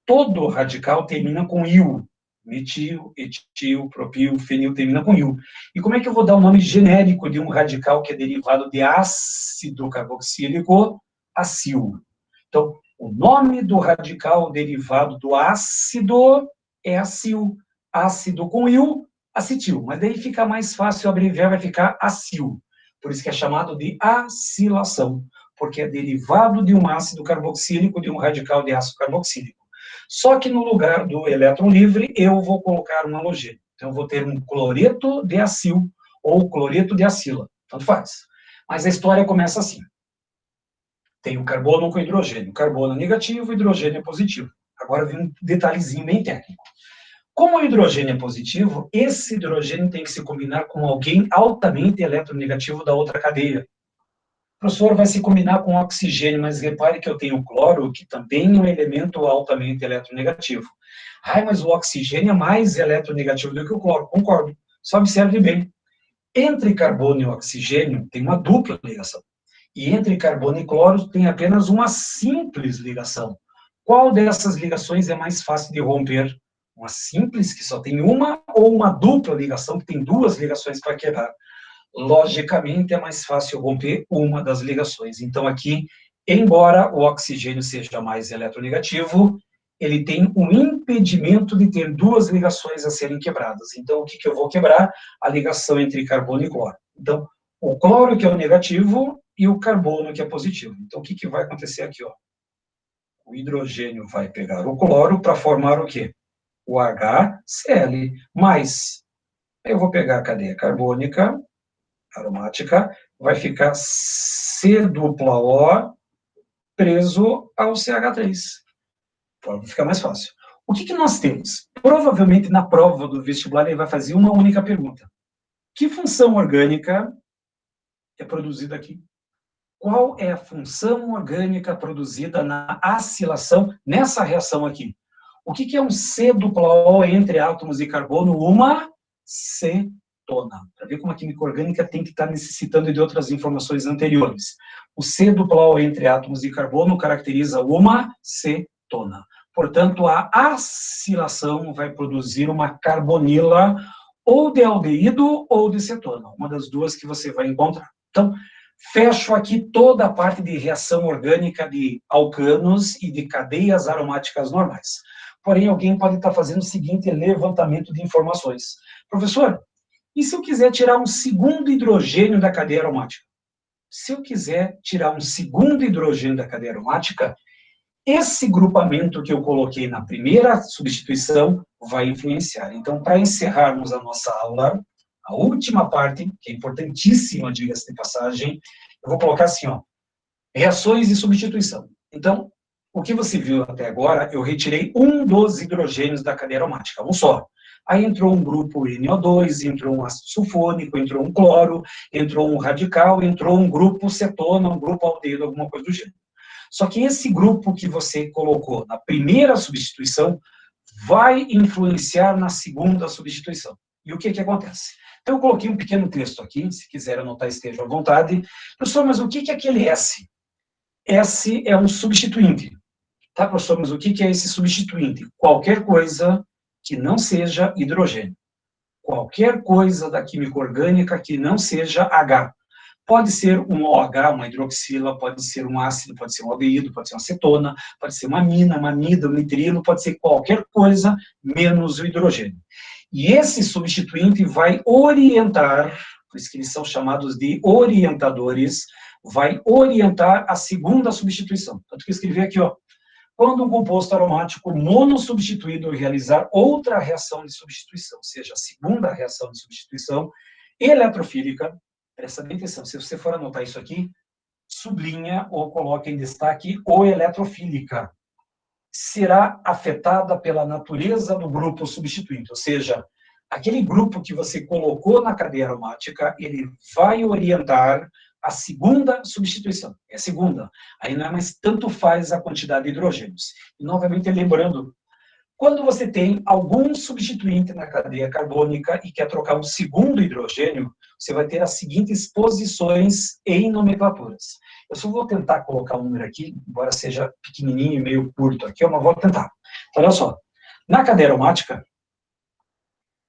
Todo radical termina com il. Metil, etil, propil, fenil, termina com il. E como é que eu vou dar o nome genérico de um radical que é derivado de ácido carboxílico? Acil. Então, o nome do radical derivado do ácido é acil. Ácido com il, acetil. Mas daí fica mais fácil abreviar, vai ficar acil. Por isso que é chamado de acilação, porque é derivado de um ácido carboxílico, de um radical de ácido carboxílico. Só que no lugar do elétron livre, eu vou colocar um halogênio. Então, eu vou ter um cloreto de acil ou cloreto de acila. Tanto faz. Mas a história começa assim. Tem o carbono com hidrogênio. Carbono negativo, hidrogênio positivo. Agora vem um detalhezinho bem técnico. Como o hidrogênio é positivo, esse hidrogênio tem que se combinar com alguém altamente eletronegativo da outra cadeia. O professor vai se combinar com oxigênio, mas repare que eu tenho cloro, que também é um elemento altamente eletronegativo. Ai, mas o oxigênio é mais eletronegativo do que o cloro. Concordo. Só observe bem. Entre carbono e oxigênio tem uma dupla ligação. E entre carbono e cloro tem apenas uma simples ligação. Qual dessas ligações é mais fácil de romper? Uma simples, que só tem uma, ou uma dupla ligação, que tem duas ligações para quebrar? Logicamente, é mais fácil romper uma das ligações. Então, aqui, embora o oxigênio seja mais eletronegativo, ele tem um impedimento de ter duas ligações a serem quebradas. Então, o que eu vou quebrar? A ligação entre carbono e cloro. Então, o cloro, que é o negativo, e o carbono, que é positivo. Então, o que vai acontecer aqui? Ó? O hidrogênio vai pegar o cloro para formar o quê? O HCl. Mas, eu vou pegar a cadeia carbônica, aromática, vai ficar C dupla O preso ao CH3. Vai ficar mais fácil. O que nós temos? Provavelmente, na prova do vestibular, ele vai fazer uma única pergunta. Que função orgânica é produzida aqui? Qual é a função orgânica produzida na acilação, nessa reação aqui? O que é um C dupla O entre átomos de carbono? Uma cetona. Para ver como a química orgânica tem que estar necessitando de outras informações anteriores. O C dupla O entre átomos de carbono caracteriza uma cetona. Portanto, a acilação vai produzir uma carbonila ou de aldeído ou de cetona, uma das duas que você vai encontrar. Então, fecho aqui toda a parte de reação orgânica de alcanos e de cadeias aromáticas normais. Porém, alguém pode estar fazendo o seguinte levantamento de informações. Professor, e se eu quiser tirar um segundo hidrogênio da cadeia aromática? Se eu quiser tirar um segundo hidrogênio da cadeia aromática, Esse grupamento que eu coloquei na primeira substituição vai influenciar. Então, para encerrarmos a nossa aula, a última parte, que é importantíssima, diga-se de passagem, eu vou colocar assim, ó, reações de substituição. Então, o que você viu até agora, eu retirei um dos hidrogênios da cadeia aromática, um só. Aí entrou um grupo NO2, entrou um ácido sulfônico, entrou um cloro, entrou um radical, entrou um grupo cetona, um grupo aldeído, alguma coisa do gênero. Só que esse grupo que você colocou na primeira substituição vai influenciar na segunda substituição. E o que acontece? Então, eu coloquei um pequeno texto aqui, se quiser anotar, esteja à vontade. Professor, mas o que é aquele S? S é um substituinte. Tá, professor, mas o que é esse substituinte? Qualquer coisa que não seja hidrogênio. Qualquer coisa da química orgânica que não seja H. Pode ser um OH, uma hidroxila, pode ser um ácido, pode ser um aldeído, pode ser uma acetona, pode ser uma amina, uma amida, um nitrilo, pode ser qualquer coisa menos o hidrogênio. E esse substituinte vai orientar, por isso que eles são chamados de orientadores, vai orientar a segunda substituição. Tanto que eu escrevi aqui, ó, quando um composto aromático monossubstituído realizar outra reação de substituição, ou seja, a segunda reação de substituição eletrofílica, presta bem atenção, se você for anotar isso aqui, sublinha ou coloca em destaque o eletrofílica, será afetada pela natureza do grupo substituinte, ou seja, aquele grupo que você colocou na cadeia aromática, ele vai orientar a segunda substituição, é a segunda, aí não é mais tanto faz a quantidade de hidrogênios. E, novamente, lembrando, quando você tem algum substituinte na cadeia carbônica e quer trocar um segundo hidrogênio, você vai ter as seguintes posições em nomenclaturas. Eu só vou tentar colocar um número aqui, embora seja pequenininho e meio curto aqui, mas vou tentar. Então, olha só, na cadeia aromática,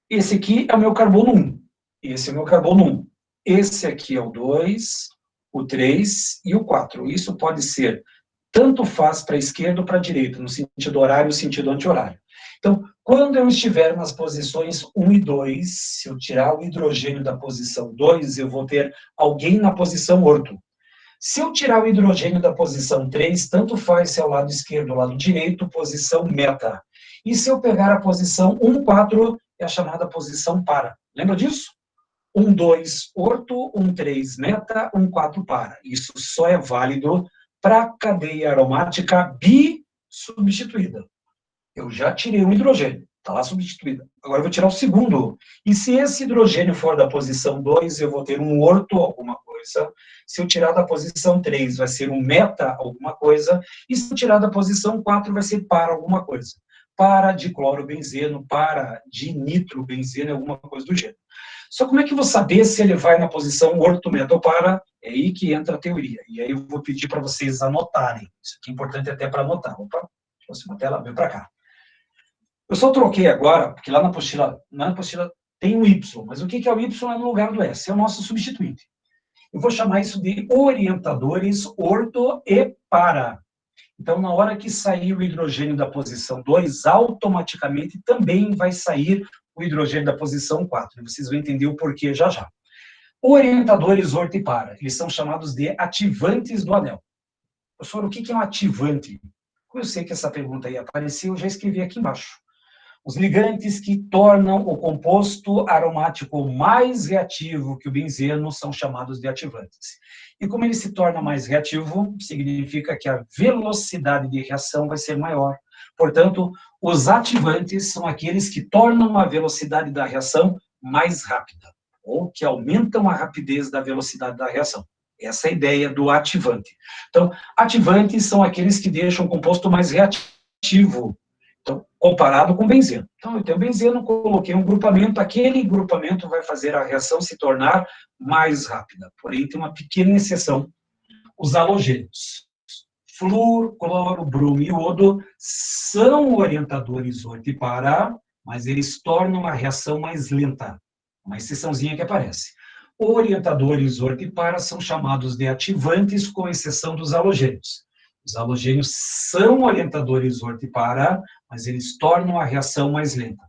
esse aqui é o meu carbono 1, esse é o meu carbono 1, esse aqui é o 2, o 3 e o 4. Isso pode ser tanto faz para a esquerda ou para a direita, no sentido horário ou sentido anti-horário. Então, quando eu estiver nas posições 1 e 2, se eu tirar o hidrogênio da posição 2, eu vou ter alguém na posição orto. Se eu tirar o hidrogênio da posição 3, tanto faz se é o lado esquerdo ou lado direito, posição meta. E se eu pegar a posição 1, 4, é a chamada posição para. Lembra disso? 1, 2, orto, 1, 3, meta, 1, 4, para. Isso só é válido para a cadeia aromática bissubstituída. Eu já tirei um hidrogênio, está lá substituída. Agora eu vou tirar o segundo. E se esse hidrogênio for da posição 2, eu vou ter um orto alguma coisa. Se eu tirar da posição 3, vai ser um meta alguma coisa. E se eu tirar da posição 4, vai ser para alguma coisa. Para de clorobenzeno, para de nitrobenzeno, alguma coisa do gênero. Só como é que eu vou saber se ele vai na posição orto, meta ou para? É aí que entra a teoria. E aí eu vou pedir para vocês anotarem. Isso aqui é importante até para anotar. Opa, próxima tela, vem para cá. Eu só troquei agora, porque lá na apostila tem um Y, mas o que é o Y é no lugar do S? É o nosso substituinte. Eu vou chamar isso de orientadores orto e para. Então, na hora que sair o hidrogênio da posição 2, automaticamente também vai sair o hidrogênio da posição 4. Vocês vão entender o porquê já já. Orientadores orto e para, eles são chamados de ativantes do anel. Professor, o que é um ativante? Como eu sei que essa pergunta ia aparecer, eu já escrevi aqui embaixo. Os ligantes que tornam o composto aromático mais reativo que o benzeno são chamados de ativantes. E como ele se torna mais reativo, significa que a velocidade de reação vai ser maior. Portanto, os ativantes são aqueles que tornam a velocidade da reação mais rápida, ou que aumentam a rapidez da velocidade da reação. Essa é a ideia do ativante. Então, ativantes são aqueles que deixam o composto mais reativo, então, comparado com benzeno. Então, eu tenho benzeno, coloquei um grupamento, aquele grupamento vai fazer a reação se tornar mais rápida. Porém, tem uma pequena exceção, os halogênios. Flúor, cloro, bromo e iodo são orientadores orto e para, mas eles tornam a reação mais lenta. Uma exceçãozinha que aparece. Orientadores orto e para são chamados de ativantes, com exceção dos halogênios. Os halogênios são orientadores orto e para, mas eles tornam a reação mais lenta.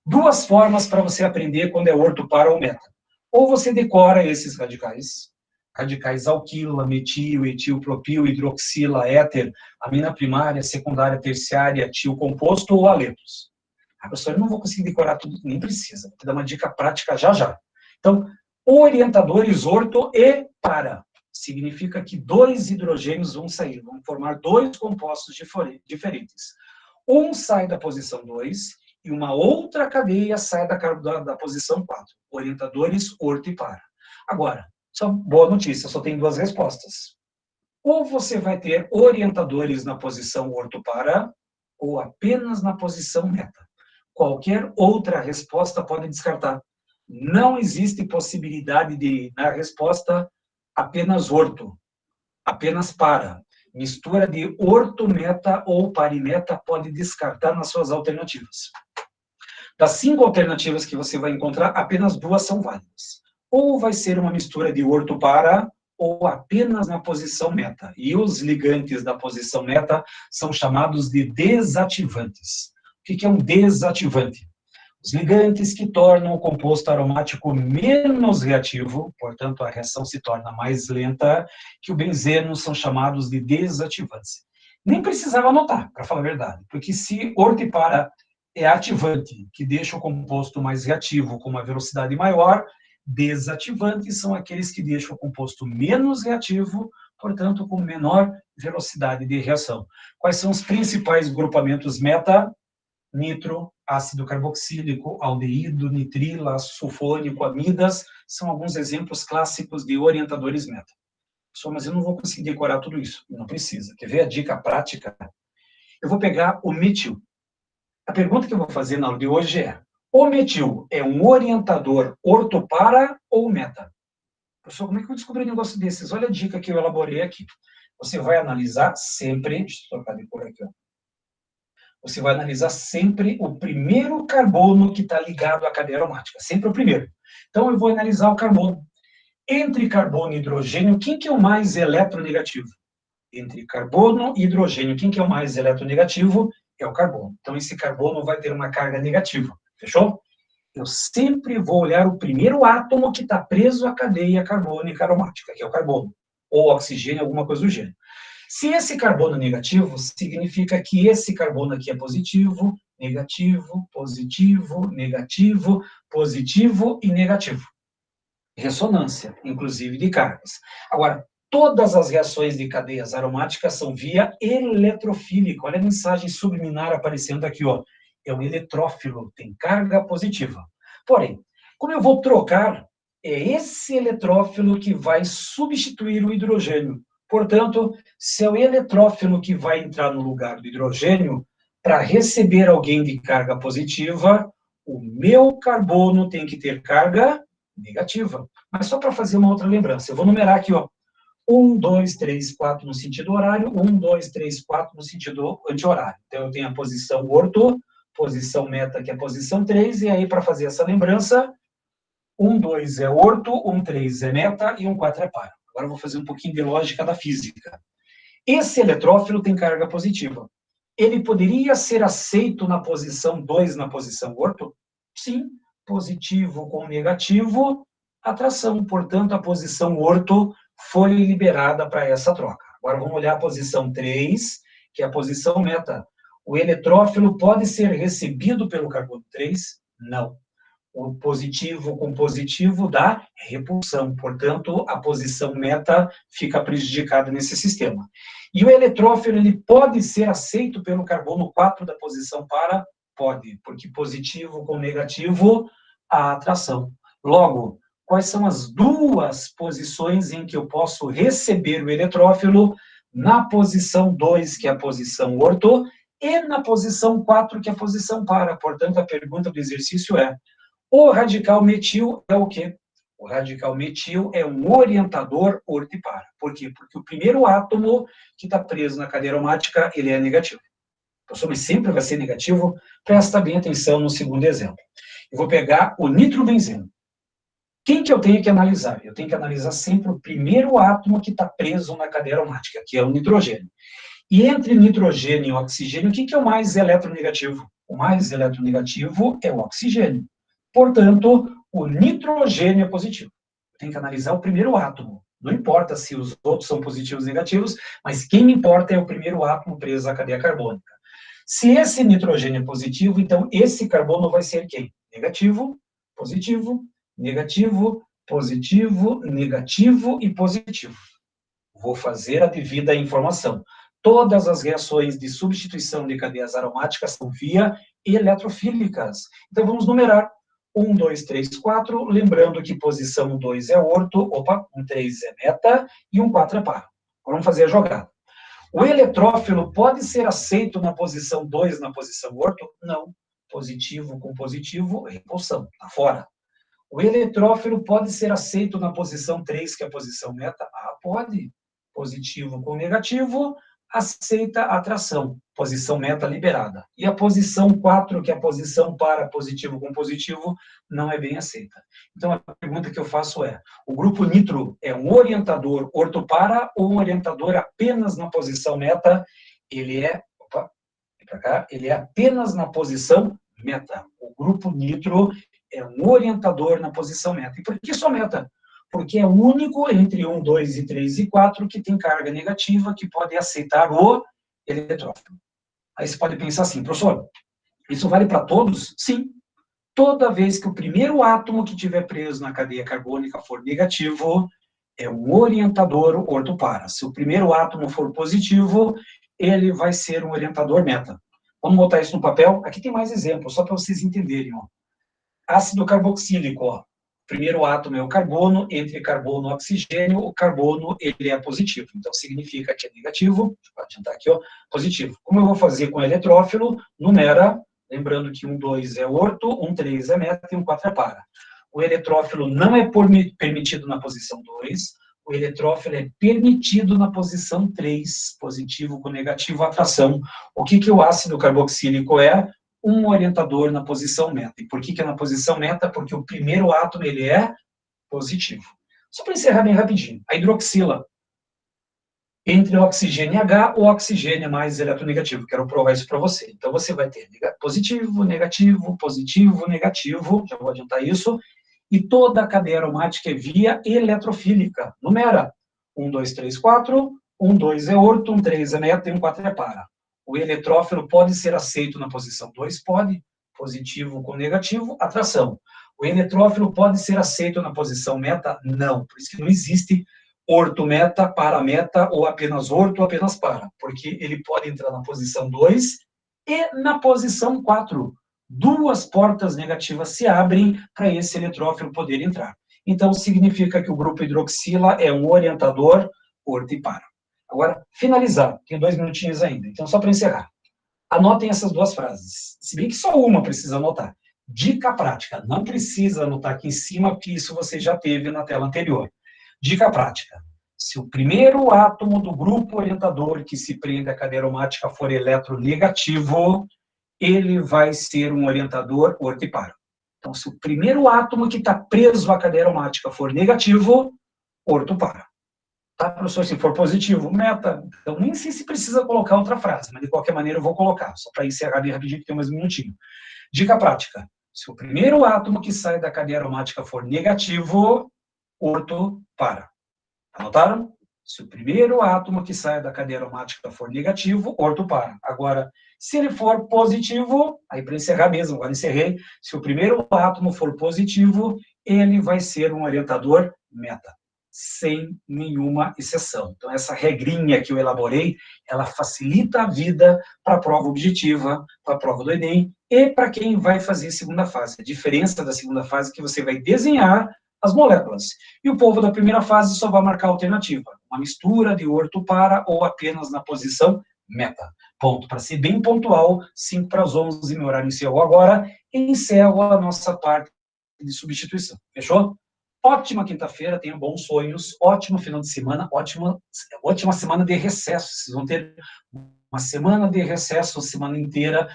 Duas formas para você aprender quando é orto, para ou meta. Ou você decora esses radicais, radicais alquila, metil, etil, propil, hidroxila, éter, amina primária, secundária, terciária, tio composto ou aletos. Ah, professor, eu não vou conseguir decorar tudo, nem precisa. Vou te dar uma dica prática já já. Então, orientadores orto e para. Significa que dois hidrogênios vão sair, vão formar dois compostos diferentes. Um sai da posição 2 e uma outra cadeia sai da posição 4. Orientadores orto e para. Agora, só boa notícia, só tem duas respostas. Ou você vai ter orientadores na posição orto-para, ou apenas na posição meta. Qualquer outra resposta pode descartar. Não existe possibilidade de, na resposta, apenas orto, apenas para. Mistura de orto-meta ou parimeta pode descartar nas suas alternativas. Das 5 alternativas que você vai encontrar, apenas 2 são válidas. Ou vai ser uma mistura de orto-para, ou apenas na posição meta. E os ligantes da posição meta são chamados de desativantes. O que é um desativante? Os ligantes que tornam o composto aromático menos reativo, portanto, a reação se torna mais lenta, que o benzeno são chamados de desativantes. Nem precisava anotar, para falar a verdade, porque se orto e para é ativante, que deixa o composto mais reativo com uma velocidade maior, desativantes são aqueles que deixam o composto menos reativo, portanto, com menor velocidade de reação. Quais são os principais grupamentos meta? Nitro, ácido carboxílico, aldeído, nitrila, sulfônico, amidas, são alguns exemplos clássicos de orientadores meta. Mas eu não vou conseguir decorar tudo isso. Não precisa. Quer ver a dica prática? Eu vou pegar o metil. A pergunta que eu vou fazer na aula de hoje é: o metil é um orientador ortopara ou meta? Professor, como é que eu descobri um negócio desses? Olha a dica que eu elaborei aqui. Você vai analisar sempre... Deixa eu trocar de cor aqui, ó. Você vai analisar sempre o primeiro carbono que está ligado à cadeia aromática. Sempre o primeiro. Então, eu vou analisar o carbono. Entre carbono e hidrogênio, quem que é o mais eletronegativo? Entre carbono e hidrogênio, quem que é o mais eletronegativo? É o carbono. Então, esse carbono vai ter uma carga negativa. Fechou? Eu sempre vou olhar o primeiro átomo que está preso à cadeia carbônica aromática, que é o carbono. Ou oxigênio, alguma coisa do gênero. Se esse carbono é negativo, significa que esse carbono aqui é positivo, negativo, positivo, negativo, positivo e negativo. Ressonância, inclusive de cargas. Agora, todas as reações de cadeias aromáticas são via eletrofílica. Olha a mensagem subliminar aparecendo aqui, ó. É um eletrófilo, tem carga positiva. Porém, como eu vou trocar, é esse eletrófilo que vai substituir o hidrogênio. Portanto, se é o eletrófilo que vai entrar no lugar do hidrogênio, para receber alguém de carga positiva, o meu carbono tem que ter carga negativa. Mas só para fazer uma outra lembrança, eu vou numerar aqui, ó. 1, 2, 3, 4 no sentido horário, 1, 2, 3, 4 no sentido anti-horário. Então, eu tenho a posição orto, posição meta, que é a posição 3, e aí, para fazer essa lembrança, 1, 2 é orto, 1, 3 é meta e 1, 4 é para. Agora eu vou fazer um pouquinho de lógica da física. Esse eletrófilo tem carga positiva. Ele poderia ser aceito na posição 2, na posição orto? Sim, positivo com negativo, atração. Portanto, a posição orto foi liberada para essa troca. Agora vamos olhar a posição 3, que é a posição meta. O eletrófilo pode ser recebido pelo carbono 3? Não. O positivo com positivo dá repulsão, portanto, a posição meta fica prejudicada nesse sistema. E o eletrófilo, ele pode ser aceito pelo carbono 4 da posição para? Pode, porque positivo com negativo, a atração. Logo, quais são as duas posições em que eu posso receber o eletrófilo? Na posição 2, que é a posição orto, e na posição 4, que é a posição para. Portanto, a pergunta do exercício é: o radical metil é o quê? O radical metil é um orientador orto e para. Por quê? Porque o primeiro átomo que está preso na cadeia aromática, ele é negativo. Professor, mas sempre vai ser negativo? Presta bem atenção no segundo exemplo. Eu vou pegar o nitrobenzeno. Quem que eu tenho que analisar? Eu tenho que analisar sempre o primeiro átomo que está preso na cadeia aromática, que é o nitrogênio. E entre nitrogênio e oxigênio, o que é o mais eletronegativo? O mais eletronegativo é o oxigênio. Portanto, o nitrogênio é positivo. Tem que analisar o primeiro átomo. Não importa se os outros são positivos ou negativos, mas quem me importa é o primeiro átomo preso à cadeia carbônica. Se esse nitrogênio é positivo, então esse carbono vai ser quem? Negativo, positivo, negativo, positivo, negativo e positivo. Vou fazer a devida informação. Todas as reações de substituição de cadeias aromáticas são via eletrofílicas. Então, vamos numerar. 1, 2, 3, 4. Lembrando que posição 2 é orto, opa, 1, 3 é meta e 1, 4 é par. Agora vamos fazer a jogada. O eletrófilo pode ser aceito na posição 2, na posição orto? Não. Positivo com positivo, repulsão, está fora. O eletrófilo pode ser aceito na posição 3, que é a posição meta? Ah, pode. Positivo com negativo, aceita a atração. Posição meta liberada. E a posição 4, que é a posição para positivo com positivo, não é bem aceita. Então, a pergunta que eu faço é, o grupo nitro é um orientador ortopara ou um orientador apenas na posição meta? Ele é, opa, vem para cá, ele é apenas na posição meta. O grupo nitro é um orientador na posição meta. E por que só meta? Porque é o único entre 1, 2, e 3 e 4 que tem carga negativa, que pode aceitar o eletrófilo. Aí você pode pensar assim, professor, isso vale para todos? Sim. Toda vez que o primeiro átomo que estiver preso na cadeia carbônica for negativo, é um orientador ortopara. Se o primeiro átomo for positivo, ele vai ser um orientador meta. Vamos botar isso no papel? Aqui tem mais exemplos, só para vocês entenderem. Ó. Ácido carboxílico, ó. O primeiro átomo é o carbono, entre carbono e oxigênio, o carbono ele é positivo, então significa que é negativo, deixa eu adiantar aqui, ó, positivo. Como eu vou fazer com o eletrófilo, numera, lembrando que 1, 2 é orto, 1, 3 é meta e 1, 4 é para. O eletrófilo não é permitido na posição 2, o eletrófilo é permitido na posição 3, positivo com negativo, atração. O que o ácido carboxílico é? Um orientador na posição meta. E por que é na posição meta? Porque o primeiro átomo, ele é positivo. Só para encerrar bem rapidinho. A hidroxila. Entre oxigênio e H, o oxigênio é mais eletronegativo. Quero provar isso para você. Então, você vai ter positivo, negativo, positivo, negativo. Já vou adiantar isso. E toda a cadeia aromática é via eletrofílica. Numera. 1, 2, 3, 4. 1, 2 é orto, 1, 3 é meta e 1, 4 é para. O eletrófilo pode ser aceito na posição 2? Pode. Positivo com negativo, atração. O eletrófilo pode ser aceito na posição meta? Não. Por isso que não existe orto-meta, para-meta, ou apenas orto, ou apenas para. Porque ele pode entrar na posição 2 e na posição 4. Duas portas negativas se abrem para esse eletrófilo poder entrar. Então, significa que o grupo hidroxila é um orientador orto e para. Agora, finalizar. Tenho 2 minutinhos ainda. Então, só para encerrar. Anotem essas 2 frases. Se bem que só uma precisa anotar. Dica prática. Não precisa anotar aqui em cima, porque isso você já teve na tela anterior. Dica prática. Se o primeiro átomo do grupo orientador que se prende à cadeia aromática for eletronegativo, ele vai ser um orientador orto e para. Então, se o primeiro átomo que está preso à cadeia aromática for negativo, orto para. Tá, professor, se for positivo, meta. Então, nem sei se precisa colocar outra frase, mas de qualquer maneira eu vou colocar, só para encerrar bem rapidinho, que tem mais um minutinho. Dica prática. Se o primeiro átomo que sai da cadeia aromática for negativo, orto para. Anotaram? Se o primeiro átomo que sai da cadeia aromática for negativo, orto para. Agora, se ele for positivo, aí para encerrar mesmo, agora encerrei, se o primeiro átomo for positivo, ele vai ser um orientador meta, sem nenhuma exceção. Então, essa regrinha que eu elaborei, ela facilita a vida para a prova objetiva, para a prova do Enem, e para quem vai fazer a segunda fase. A diferença da segunda fase é que você vai desenhar as moléculas. E o povo da primeira fase só vai marcar a alternativa, uma mistura de orto para ou apenas na posição meta. Ponto. Para ser bem pontual, 5 para as 11, meu horário encerrou agora, e encerro a nossa parte de substituição. Fechou? Ótima quinta-feira, tenham bons sonhos, ótimo final de semana, ótima semana de recesso. Vocês vão ter uma semana de recesso, a semana inteira,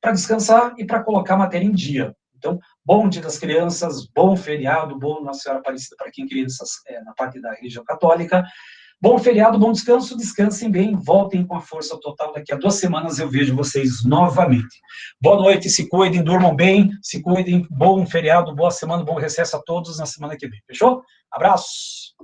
para descansar e para colocar a matéria em dia. Então, bom Dia das Crianças, bom feriado, bom Nossa Senhora Aparecida para quem crianças na parte da religião católica. Bom feriado, bom descanso, descansem bem, voltem com a força total. Daqui a 2 semanas eu vejo vocês novamente. Boa noite, se cuidem, durmam bem, se cuidem, bom feriado, boa semana, bom recesso a todos na semana que vem. Fechou? Abraço!